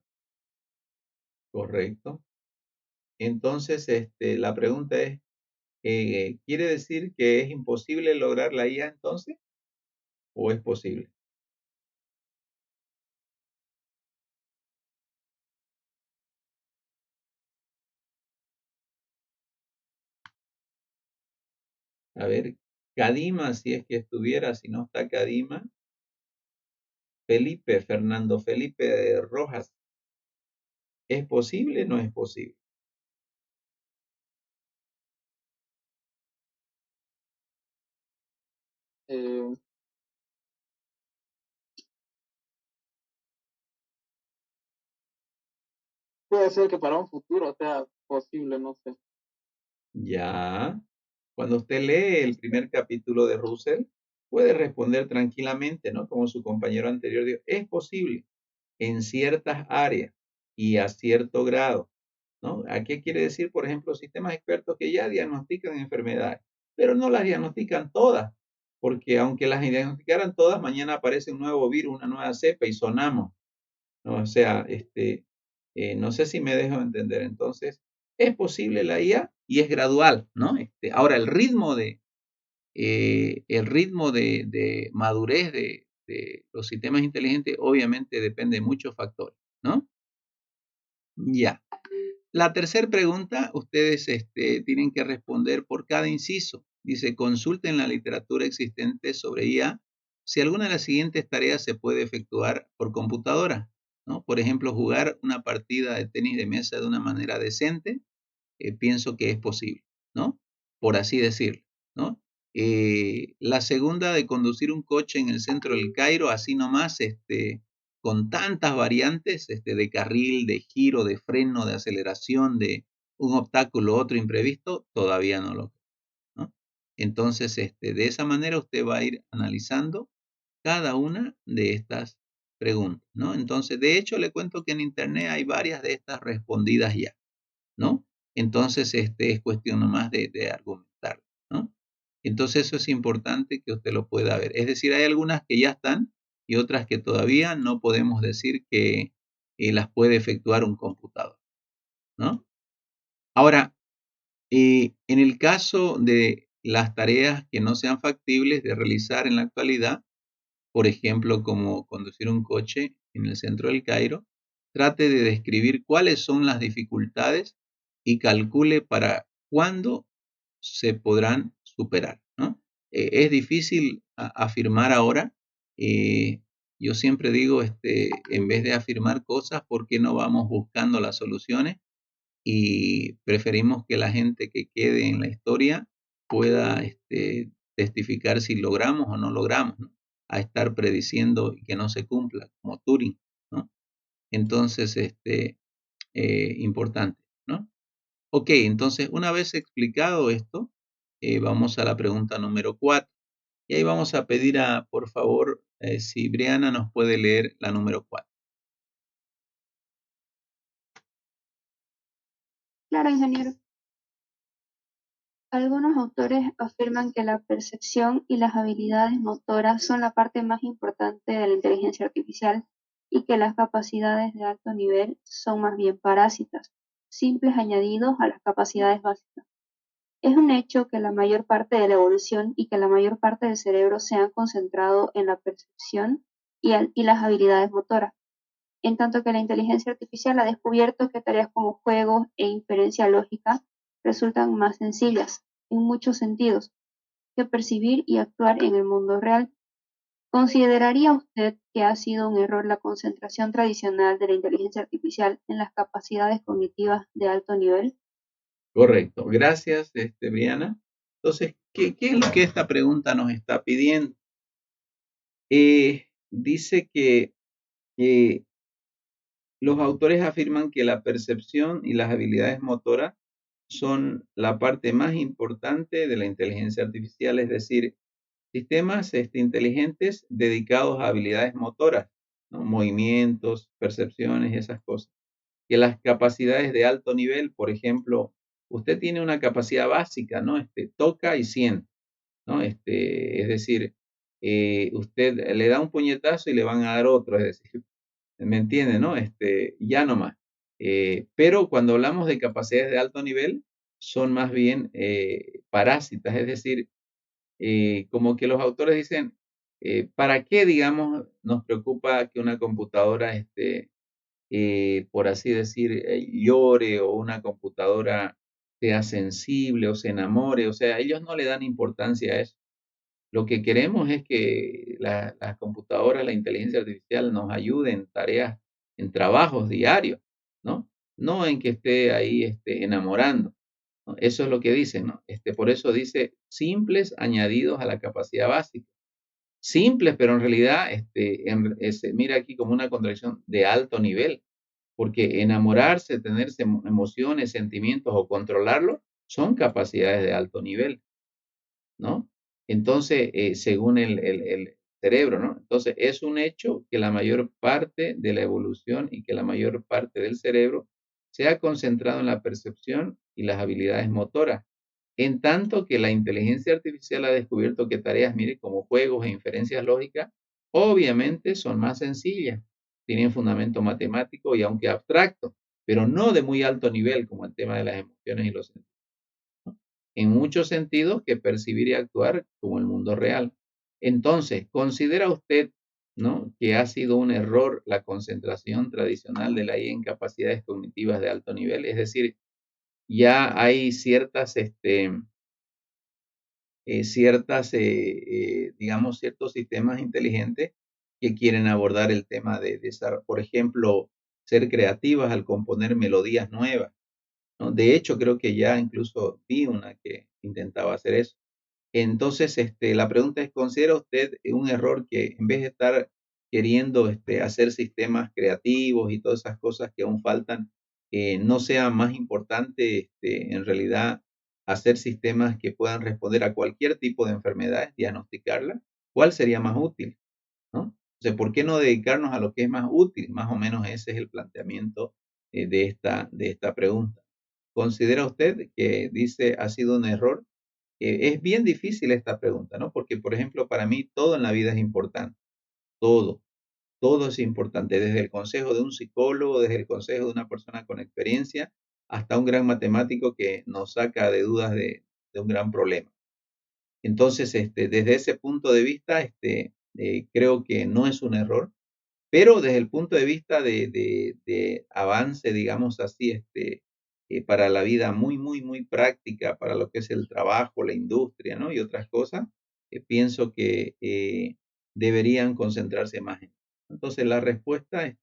Speaker 1: correcto. Entonces, la pregunta es, ¿quiere decir que es imposible lograr la IA entonces? ¿O es posible? A ver, Cadima, si es que estuviera, si no está Cadima, Felipe, Fernando Felipe Rojas, ¿es posible o no es posible?
Speaker 3: Eh, puede ser que para un futuro sea posible, no sé.
Speaker 1: Ya. Cuando usted lee el primer capítulo de Russell, puede responder tranquilamente, ¿no? Como su compañero anterior dijo, es posible en ciertas áreas y a cierto grado, ¿no? ¿A qué quiere decir, por ejemplo, sistemas expertos que ya diagnostican enfermedades, pero no las diagnostican todas, porque aunque las diagnosticaran todas, mañana aparece un nuevo virus, una nueva cepa y sonamos, ¿no? O sea, no sé si me dejo entender. Entonces, es posible la IA y es gradual, ¿no? Ahora, el ritmo de madurez de los sistemas inteligentes obviamente depende de muchos factores, ¿no? Ya. La tercera pregunta, ustedes tienen que responder por cada inciso. Dice, consulten la literatura existente sobre IA si alguna de las siguientes tareas se puede efectuar por computadora, ¿no? Por ejemplo, jugar una partida de tenis de mesa de una manera decente, pienso que es posible, ¿no? Por así decirlo, ¿no? La segunda de conducir un coche en el centro del Cairo, así nomás, con tantas variantes, de carril, de giro, de freno, de aceleración, de un obstáculo, otro imprevisto, todavía no lo creo, ¿no? Entonces, de esa manera usted va a ir analizando cada una de estas preguntas, ¿no? Entonces, de hecho, le cuento que en Internet hay varias de estas respondidas ya, ¿no? Entonces, es cuestión nomás de argumentar, ¿no? Entonces, eso es importante que usted lo pueda ver. Es decir, hay algunas que ya están y otras que todavía no podemos decir que las puede efectuar un computador, ¿no? Ahora, en el caso de las tareas que no sean factibles de realizar en la actualidad, por ejemplo, como conducir un coche en el centro del Cairo, trate de describir cuáles son las dificultades y calcule para cuándo se podrán superar, ¿no? Es difícil afirmar ahora. Yo siempre digo, en vez de afirmar cosas, ¿por qué no vamos buscando las soluciones? Y preferimos que la gente que quede en la historia pueda testificar si logramos o no logramos, ¿no? A estar prediciendo y que no se cumpla, como Turing, ¿no? Entonces, importante, ¿no? Ok, entonces, una vez explicado esto, vamos a la pregunta número 4. Y ahí vamos a pedir por favor, si Briana nos puede leer la número 4.
Speaker 4: Claro, ingeniero. Algunos autores afirman que la percepción y las habilidades motoras son la parte más importante de la inteligencia artificial y que las capacidades de alto nivel son más bien parásitas, simples añadidos a las capacidades básicas. Es un hecho que la mayor parte de la evolución y que la mayor parte del cerebro se han concentrado en la percepción y las habilidades motoras. en tanto que la inteligencia artificial ha descubierto que tareas como juegos e inferencia lógica resultan más sencillas, en muchos sentidos, que percibir y actuar en el mundo real. ¿Consideraría usted que ha sido un error la concentración tradicional de la inteligencia artificial en las capacidades cognitivas de alto nivel?
Speaker 1: Correcto. Gracias, Briana. Entonces, ¿qué es lo que esta pregunta nos está pidiendo? Dice que los autores afirman que la percepción y las habilidades motoras son la parte más importante de la inteligencia artificial, es decir, sistemas inteligentes dedicados a habilidades motoras, ¿no? Movimientos, percepciones, esas cosas. Que las capacidades de alto nivel, por ejemplo, usted tiene una capacidad básica, ¿no? Toca y siente, ¿no? Es decir, usted le da un puñetazo y le van a dar otro, es decir, ¿me entiende, no? Ya no más. Pero cuando hablamos de capacidades de alto nivel, son más bien parásitas, es decir, como que los autores dicen, ¿para qué, digamos, nos preocupa que una computadora, por así decir, llore o una computadora sea sensible o se enamore? O sea, ellos no le dan importancia a eso. Lo que queremos es que las computadoras, la inteligencia artificial nos ayude en tareas, en trabajos diarios, ¿no? No en que esté ahí enamorando, ¿no? Eso es lo que dicen, ¿no? Por eso dice simples añadidos a la capacidad básica. Simples, pero en realidad se mira aquí como una contradicción de alto nivel, porque enamorarse, tener emociones, sentimientos o controlarlo son capacidades de alto nivel, ¿no? Entonces, según el cerebro, ¿no? Entonces, es un hecho que la mayor parte de la evolución y que la mayor parte del cerebro se ha concentrado en la percepción y las habilidades motoras, en tanto que la inteligencia artificial ha descubierto que tareas, mire, como juegos e inferencias lógicas, obviamente son más sencillas, tienen fundamento matemático y aunque abstracto, pero no de muy alto nivel como el tema de las emociones y los sentimientos, en muchos sentidos que percibir y actuar como el mundo real. Entonces, ¿considera usted, ¿no?, que ha sido un error la concentración tradicional de la IA en capacidades cognitivas de alto nivel? Es decir, ya hay digamos, ciertos sistemas inteligentes que quieren abordar el tema de por ejemplo, ser creativas al componer melodías nuevas, ¿no? De hecho, creo que ya incluso vi una que intentaba hacer eso. Entonces, la pregunta es, ¿considera usted un error que en vez de estar queriendo hacer sistemas creativos y todas esas cosas que aún faltan, no sea más importante en realidad hacer sistemas que puedan responder a cualquier tipo de enfermedades, diagnosticarla? ¿Cuál sería más útil, no? O sea, ¿por qué no dedicarnos a lo que es más útil? Más o menos ese es el planteamiento de esta pregunta. ¿Considera usted que dice ha sido un error? Es bien difícil esta pregunta, ¿no? Porque, por ejemplo, para mí todo en la vida es importante. Todo, todo es importante. Desde el consejo de un psicólogo, desde el consejo de una persona con experiencia, hasta un gran matemático que nos saca de dudas de un gran problema. Entonces, desde ese punto de vista, creo que no es un error, pero desde el punto de vista de avance, digamos así, para la vida muy, muy, muy práctica, para lo que es el trabajo, la industria, ¿no? Y otras cosas, pienso que deberían concentrarse más en eso. Entonces, la respuesta,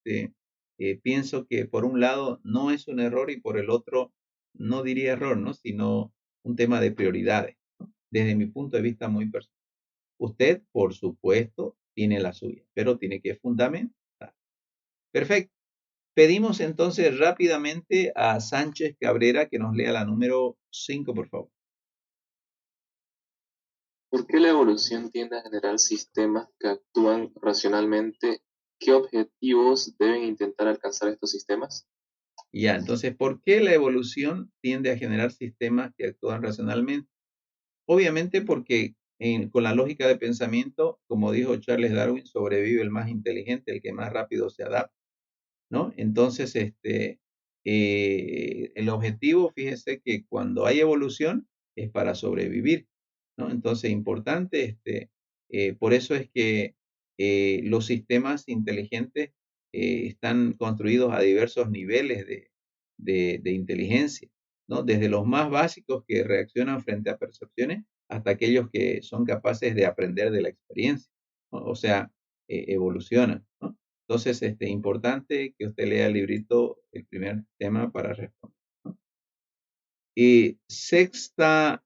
Speaker 1: pienso que por un lado no es un error y por el otro no diría error, ¿no? Sino un tema de prioridades, ¿no? Desde mi punto de vista muy personal. Usted, por supuesto, tiene la suya, pero tiene que fundamentar. Perfecto. Pedimos entonces rápidamente a Sánchez Cabrera que nos lea la número 5, por favor.
Speaker 5: ¿Por qué la evolución tiende a generar sistemas que actúan racionalmente? ¿Qué objetivos deben intentar alcanzar estos sistemas?
Speaker 1: Ya, entonces, ¿por qué la evolución tiende a generar sistemas que actúan racionalmente? Obviamente porque con la lógica de pensamiento, como dijo Charles Darwin, sobrevive el más inteligente, el que más rápido se adapta, ¿no? Entonces, el objetivo, fíjese que cuando hay evolución es para sobrevivir, ¿no? Entonces, importante, por eso es que los sistemas inteligentes están construidos a diversos niveles de inteligencia, ¿no? Desde los más básicos que reaccionan frente a percepciones hasta aquellos que son capaces de aprender de la experiencia, ¿no? O sea, evolucionan, ¿no? Entonces, importante que usted lea el librito, el primer tema para responder, ¿no? Y sexta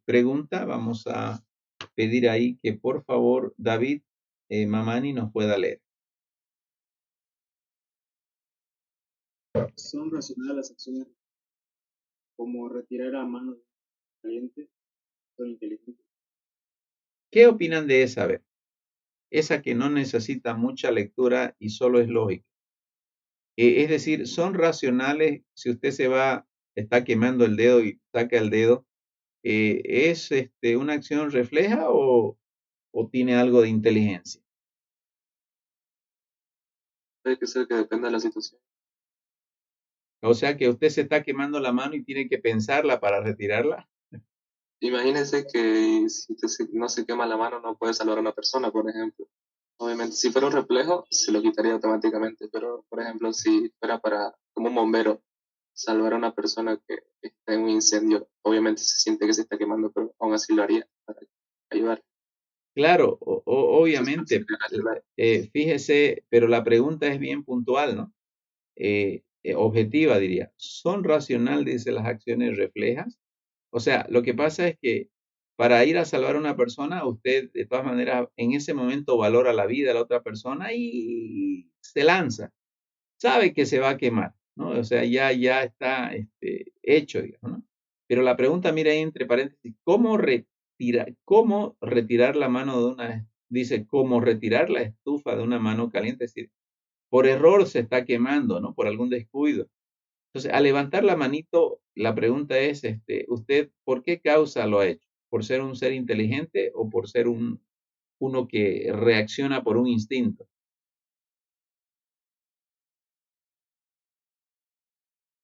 Speaker 1: pregunta, vamos a pedir ahí que por favor David Mamani nos pueda leer.
Speaker 10: Son racionales las acciones como retirar la mano caliente, son inteligentes.
Speaker 1: ¿Qué opinan de esa? A ver, esa que no necesita mucha lectura y solo es lógica. Es decir, son racionales si usted está quemando el dedo y saca el dedo. ¿Es una acción refleja o tiene algo de inteligencia?
Speaker 5: Puede que sea que dependa de la situación.
Speaker 1: O sea que usted se está quemando la mano y tiene que pensarla para retirarla.
Speaker 5: Imagínense que si usted no se quema la mano, no puede salvar a una persona, por ejemplo. Obviamente, si fuera un reflejo, se lo quitaría automáticamente, pero, por ejemplo, si fuera como un bombero, salvar a una persona que está en un incendio, obviamente se siente que se está quemando, pero aún así lo haría para ayudar.
Speaker 1: Claro,
Speaker 5: Entonces,
Speaker 1: obviamente,
Speaker 5: sería racional.
Speaker 1: fíjese, pero la pregunta es bien puntual, ¿no? Objetiva, diría. ¿Son racional, dice, las acciones reflejas? O sea, lo que pasa es que para ir a salvar a una persona, usted de todas maneras en ese momento valora la vida de la otra persona y se lanza. Sabe que se va a quemar, ¿no? O sea, ya está hecho, digamos, ¿no? Pero la pregunta, mira ahí entre paréntesis, ¿cómo retirar la mano de dice, cómo retirar la estufa de una mano caliente? Es decir, por error se está quemando, ¿no? Por algún descuido. Entonces, al levantar la manito, la pregunta es, ¿usted por qué causa lo ha hecho? ¿Por ser un ser inteligente o por ser uno que reacciona por un instinto?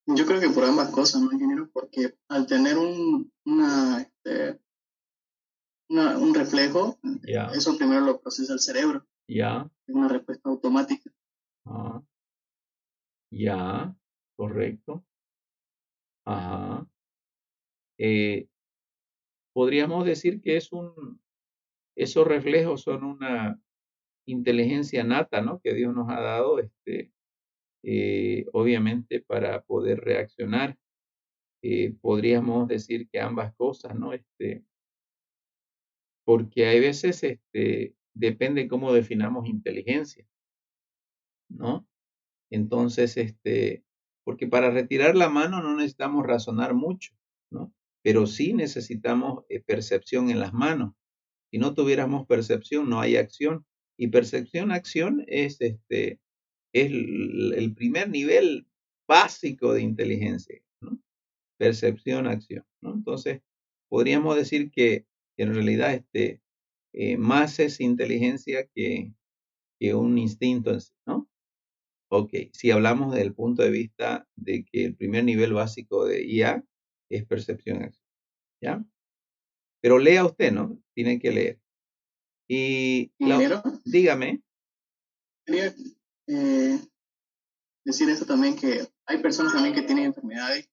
Speaker 10: Yo creo que por ambas cosas, ¿no, ingeniero? Porque al tener un reflejo,
Speaker 1: Ya,
Speaker 10: eso primero lo procesa el cerebro,
Speaker 1: ya,
Speaker 10: es una respuesta automática.
Speaker 1: ah, ya, correcto. Ajá. Eh, podríamos decir que esos reflejos son una inteligencia nata, ¿no? Que Dios nos ha dado, obviamente para poder reaccionar. Podríamos decir que ambas cosas, ¿no? Porque hay veces, depende cómo definamos inteligencia, ¿no? Entonces, porque para retirar la mano no necesitamos razonar mucho, ¿no? Pero sí necesitamos percepción en las manos. Si no tuviéramos percepción, no hay acción. Y percepción, acción es el primer nivel básico de inteligencia, ¿no? Percepción, acción, ¿no? Entonces, podríamos decir que en realidad más es inteligencia que un instinto en sí, ¿no? Ok, si hablamos desde el punto de vista de que el primer nivel básico de IA es percepción, acción, ¿ya? Pero lea usted, ¿no? Tiene que leer. Y
Speaker 10: Ingeniero,
Speaker 1: dígame.
Speaker 10: quería decir eso también, que hay personas también que tienen enfermedades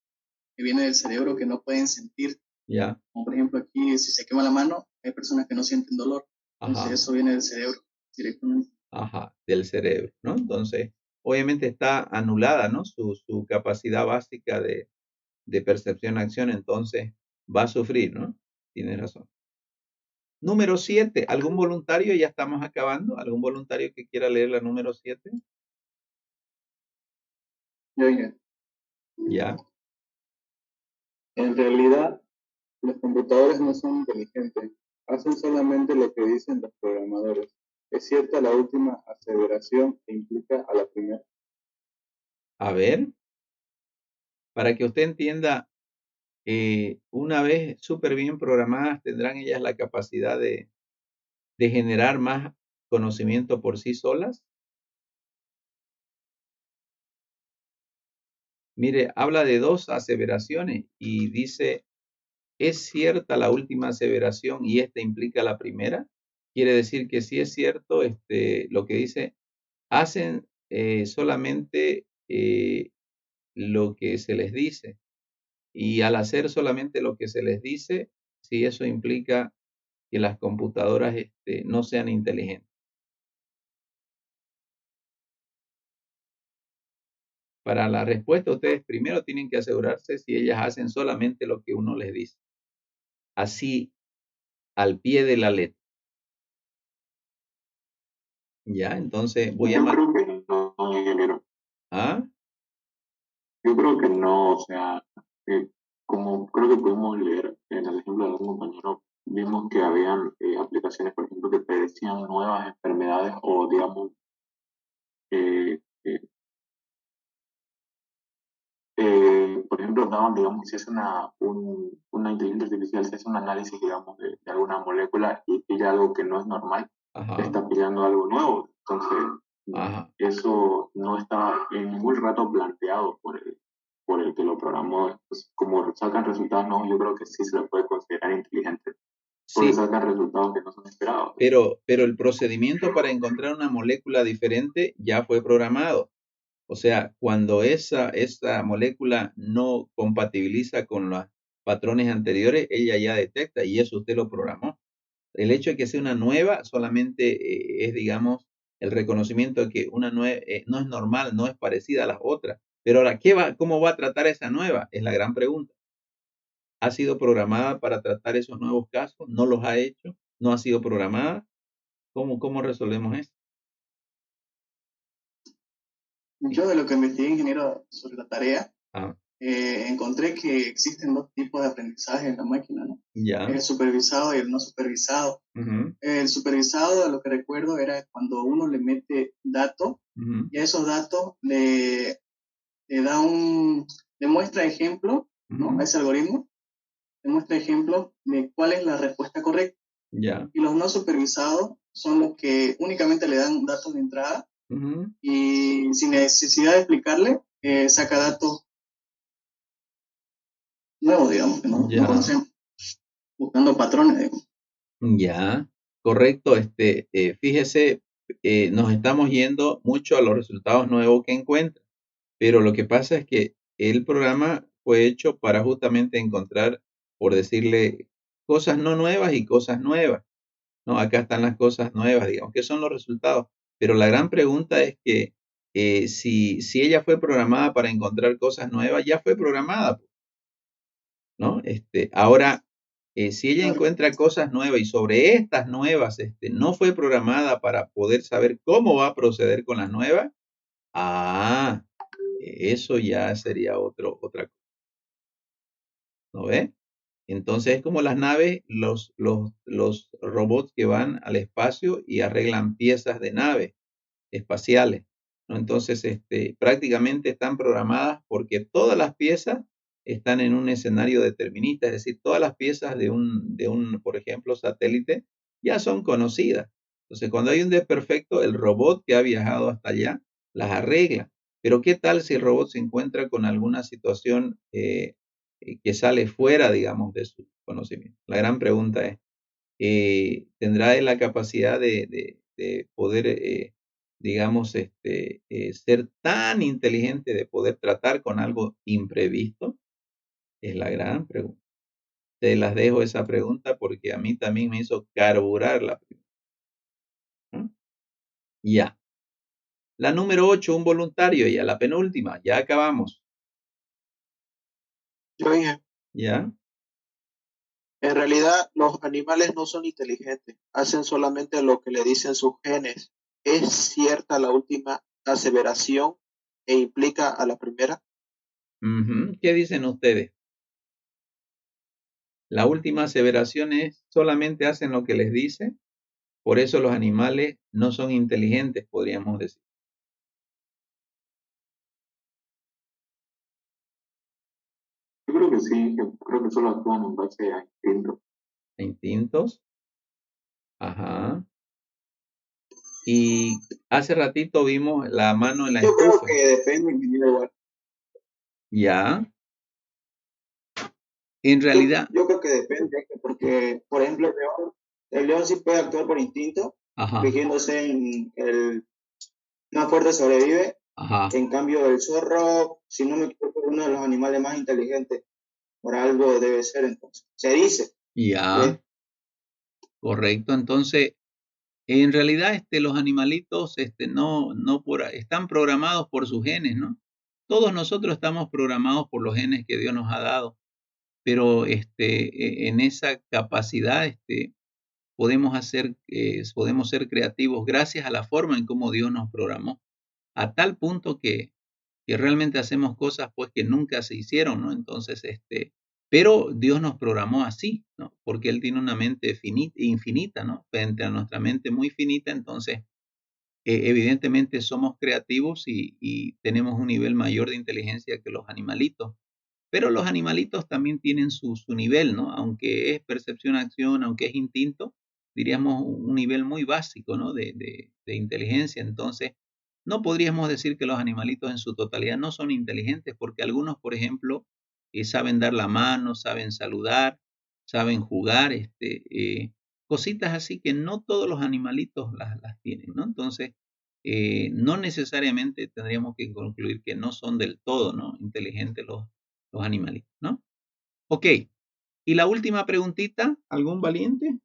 Speaker 10: que vienen del cerebro que no pueden sentir.
Speaker 1: Ya,
Speaker 10: Como por ejemplo aquí, si se quema la mano, hay personas que no sienten dolor. Entonces
Speaker 1: ajá,
Speaker 10: eso viene del cerebro directamente.
Speaker 1: ajá, del cerebro, ¿no? Entonces, obviamente está anulada, ¿no? Su capacidad básica de percepción, acción, entonces va a sufrir, ¿no? Tiene razón. Número 7, ¿algún voluntario? Ya estamos acabando. ¿Algún voluntario que quiera leer la número 7? Ya,
Speaker 8: En realidad, los computadores no son inteligentes, hacen solamente lo que dicen los programadores. ¿Es cierta la última aseveración que implica a la primera?
Speaker 1: a ver, para que usted entienda, una vez súper bien programadas, tendrán ellas la capacidad de generar más conocimiento por sí solas. Mire, habla de dos aseveraciones y dice, ¿es cierta la última aseveración y esta implica la primera? Quiere decir que sí es cierto lo que dice, hacen solamente lo que se les dice. Y al hacer solamente lo que se les dice, si eso implica que las computadoras no sean inteligentes. Para la respuesta, ustedes primero tienen que asegurarse si ellas hacen solamente lo que uno les dice. Así, al pie de la letra. Ya, entonces voy a...
Speaker 5: Yo creo que no, ingeniero.
Speaker 1: ¿Ah?
Speaker 5: Yo creo que no, o sea, como creo que pudimos leer en el ejemplo de algún compañero, vimos que habían aplicaciones, por ejemplo, que predecían nuevas enfermedades o, digamos, eh, eh, por ejemplo, daban, digamos, si es una inteligencia artificial, si hace un análisis, digamos, de alguna molécula y pilla algo que no es normal,
Speaker 1: Ajá.
Speaker 5: está pillando algo nuevo. Entonces,
Speaker 1: Ajá.
Speaker 5: eso no estaba en ningún rato planteado por el que lo programó. Pues, como sacan resultados nuevos, yo creo que sí se le puede considerar inteligente. Porque
Speaker 1: Sí,
Speaker 5: sacan resultados que no son esperados.
Speaker 1: pero el procedimiento para encontrar una molécula diferente ya fue programado. O sea, cuando esa molécula no compatibiliza con los patrones anteriores, ella ya detecta y eso usted lo programó. El hecho de que sea una nueva solamente es, digamos, el reconocimiento de que una nueva no es normal, no es parecida a las otras. Pero ahora, ¿cómo va a tratar esa nueva? Es la gran pregunta. ¿Ha sido programada para tratar esos nuevos casos? ¿No los ha hecho? ¿No ha sido programada? ¿Cómo resolvemos eso?
Speaker 10: Yo de lo que investigué, ingeniero, sobre la tarea,
Speaker 1: Ah,
Speaker 10: encontré que existen dos tipos de aprendizaje en la máquina, ¿no?
Speaker 1: ya.
Speaker 10: El supervisado y el no supervisado.
Speaker 1: Ujú,
Speaker 10: El supervisado, a lo que recuerdo, era cuando uno le mete datos
Speaker 1: ujú,
Speaker 10: y a esos datos le muestra ejemplo, ¿no?
Speaker 1: ujú,
Speaker 10: A ese algoritmo, le muestra ejemplo de cuál es la respuesta correcta.
Speaker 1: ya.
Speaker 10: Y los no supervisados son los que únicamente le dan datos de entrada
Speaker 1: Ujú,
Speaker 10: y sin necesidad de explicarle, saca datos nuevos, digamos, que no
Speaker 1: ya.
Speaker 10: conocemos, buscando patrones, digamos.
Speaker 1: Ya, correcto. Fíjese, nos estamos yendo mucho a los resultados nuevos que encuentra, pero lo que pasa es que el programa fue hecho para justamente encontrar, por decirle, cosas no nuevas y cosas nuevas. No, acá están las cosas nuevas, digamos, que son los resultados. Pero la gran pregunta es que si ella fue programada para encontrar cosas nuevas, ya fue programada, ¿no? Ahora, si ella
Speaker 10: Claro.
Speaker 1: encuentra cosas nuevas y sobre estas nuevas no fue programada para poder saber cómo va a proceder con las nuevas, eso ya sería otra cosa, ¿no ve? Entonces es como las naves, los robots que van al espacio y arreglan piezas de naves espaciales, ¿no? Entonces, prácticamente están programadas porque todas las piezas están en un escenario determinista, es decir, todas las piezas de un, por ejemplo, satélite ya son conocidas. Entonces, cuando hay un desperfecto, el robot que ha viajado hasta allá las arregla. Pero ¿qué tal si el robot se encuentra con alguna situación que sale fuera, digamos, de su conocimiento? La gran pregunta es, ¿tendrá él la capacidad de poder digamos, ser tan inteligente de poder tratar con algo imprevisto? Es la gran pregunta. Te las dejo esa pregunta porque a mí también me hizo carburar la pregunta, ¿no? Ya. La número 8, un voluntario, ya la penúltima, ya acabamos.
Speaker 6: Yo dije,
Speaker 1: ¿Ya?
Speaker 6: en realidad los animales no son inteligentes, hacen solamente lo que le dicen sus genes. ¿Es cierta la última aseveración e implica a la primera?
Speaker 1: Ujú. ¿Qué dicen ustedes? La última aseveración es, solamente hacen lo que les dice, por eso los animales no son inteligentes, podríamos decir.
Speaker 5: Yo creo que sí, creo que solo actúan en base a instinto.
Speaker 1: Instintos. Ajá. Y hace ratito vimos la mano en la
Speaker 6: Yo creo
Speaker 1: estufa.
Speaker 6: que depende, ingeniero, igual.
Speaker 1: Ya. En realidad,
Speaker 6: Yo creo que depende, porque, por ejemplo, el león sí puede actuar por instinto,
Speaker 1: ajá.
Speaker 6: rigiéndose en
Speaker 11: más fuerte sobrevive.
Speaker 1: Ajá.
Speaker 11: En cambio, el zorro, si no me equivoco, es uno de los animales más inteligentes. Por algo debe ser, entonces. Se dice.
Speaker 1: Ya, correcto. Entonces, en realidad, los animalitos, están programados por sus genes, ¿no? Todos nosotros estamos programados por los genes que Dios nos ha dado, pero en esa capacidad, podemos ser creativos gracias a la forma en cómo Dios nos programó, a tal punto que realmente hacemos cosas pues que nunca se hicieron, ¿no? Entonces, pero Dios nos programó así, ¿no? Porque Él tiene una mente infinita, ¿no? Frente a nuestra mente muy finita, entonces, evidentemente somos creativos y tenemos un nivel mayor de inteligencia que los animalitos. Pero los animalitos también tienen su nivel, ¿no? Aunque es percepción-acción, aunque es instinto, diríamos un nivel muy básico, ¿no? De inteligencia. Entonces, no podríamos decir que los animalitos en su totalidad no son inteligentes, porque algunos, por ejemplo, saben dar la mano, saben saludar, saben jugar, cositas así que no todos los animalitos las tienen, ¿no? Entonces, no necesariamente tendríamos que concluir que no son del todo, ¿no? Inteligentes los animalitos, ¿no? Ok. Y la última preguntita, ¿algún valiente?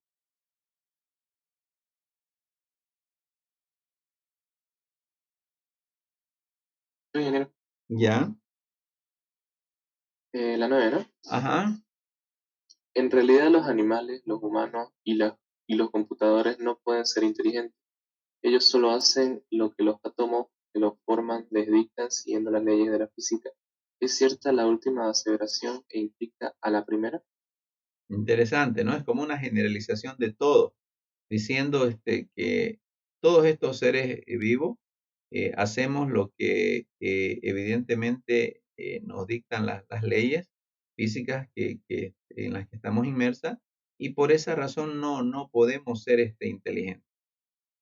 Speaker 1: Ya.
Speaker 5: La 9, ¿no?
Speaker 1: Ajá.
Speaker 5: En realidad los animales, los humanos y los computadores no pueden ser inteligentes. Ellos solo hacen lo que los átomos que los forman les dictan siguiendo las leyes de la física. ¿Es cierta la última aseveración e implica a la primera?
Speaker 1: Interesante, ¿no? Es como una generalización de todo, diciendo que todos estos seres vivos hacemos lo que evidentemente nos dictan las leyes físicas en las que estamos inmersas y por esa razón no podemos ser inteligentes,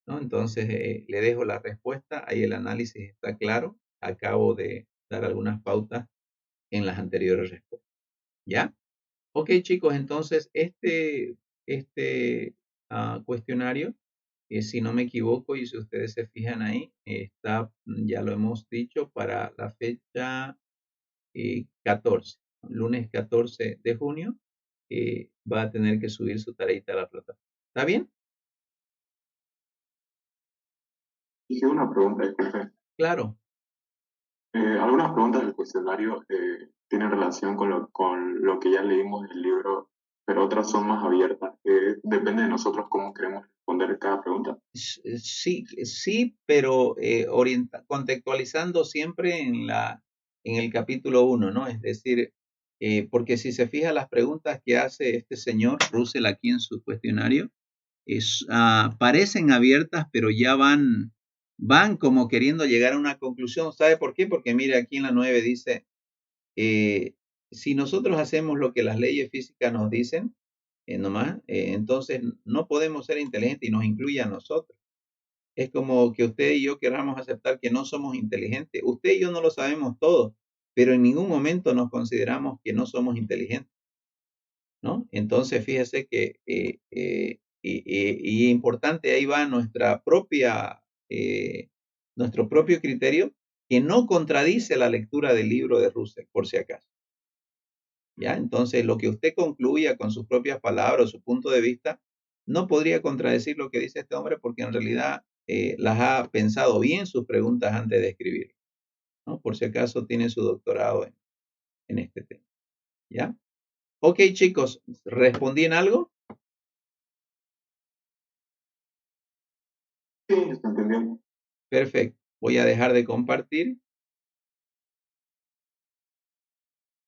Speaker 1: ¿no? Entonces, le dejo la respuesta, ahí el análisis está claro, acabo de dar algunas pautas en las anteriores respuestas, ¿ya? Ok, chicos, entonces este cuestionario, si no me equivoco y si ustedes se fijan ahí, está, ya lo hemos dicho, para la fecha 14, lunes 14 de junio, va a tener que subir su tareita a la plataforma. ¿Está bien?
Speaker 5: Hice una pregunta, disculpe.
Speaker 1: Claro.
Speaker 5: Algunas preguntas del cuestionario tienen relación con lo que ya leímos del libro, pero otras son más abiertas. Depende de nosotros cómo queremos responder cada pregunta.
Speaker 1: Sí, pero contextualizando siempre en el capítulo 1, ¿no? Es decir, porque si se fija las preguntas que hace este señor Russell aquí en su cuestionario, parecen abiertas, pero ya van como queriendo llegar a una conclusión. ¿Sabe por qué? Porque mire, aquí en la 9 dice, si nosotros hacemos lo que las leyes físicas nos dicen, entonces no podemos ser inteligentes y nos incluye a nosotros. Es como que usted y yo queramos aceptar que no somos inteligentes. Usted y yo no lo sabemos todo, pero en ningún momento nos consideramos que no somos inteligentes, ¿no? Entonces, fíjese que, y importante, ahí va nuestro propio criterio, que no contradice la lectura del libro de Russell, por si acaso. ¿Ya? Entonces, lo que usted concluya con sus propias palabras, su punto de vista, no podría contradecir lo que dice este hombre porque en realidad las ha pensado bien sus preguntas antes de escribir, ¿no? Por si acaso tiene su doctorado en este tema. ¿Ya? Ok, chicos, ¿respondí en algo?
Speaker 5: Sí, está entendiendo.
Speaker 1: Perfecto. Voy a dejar de compartir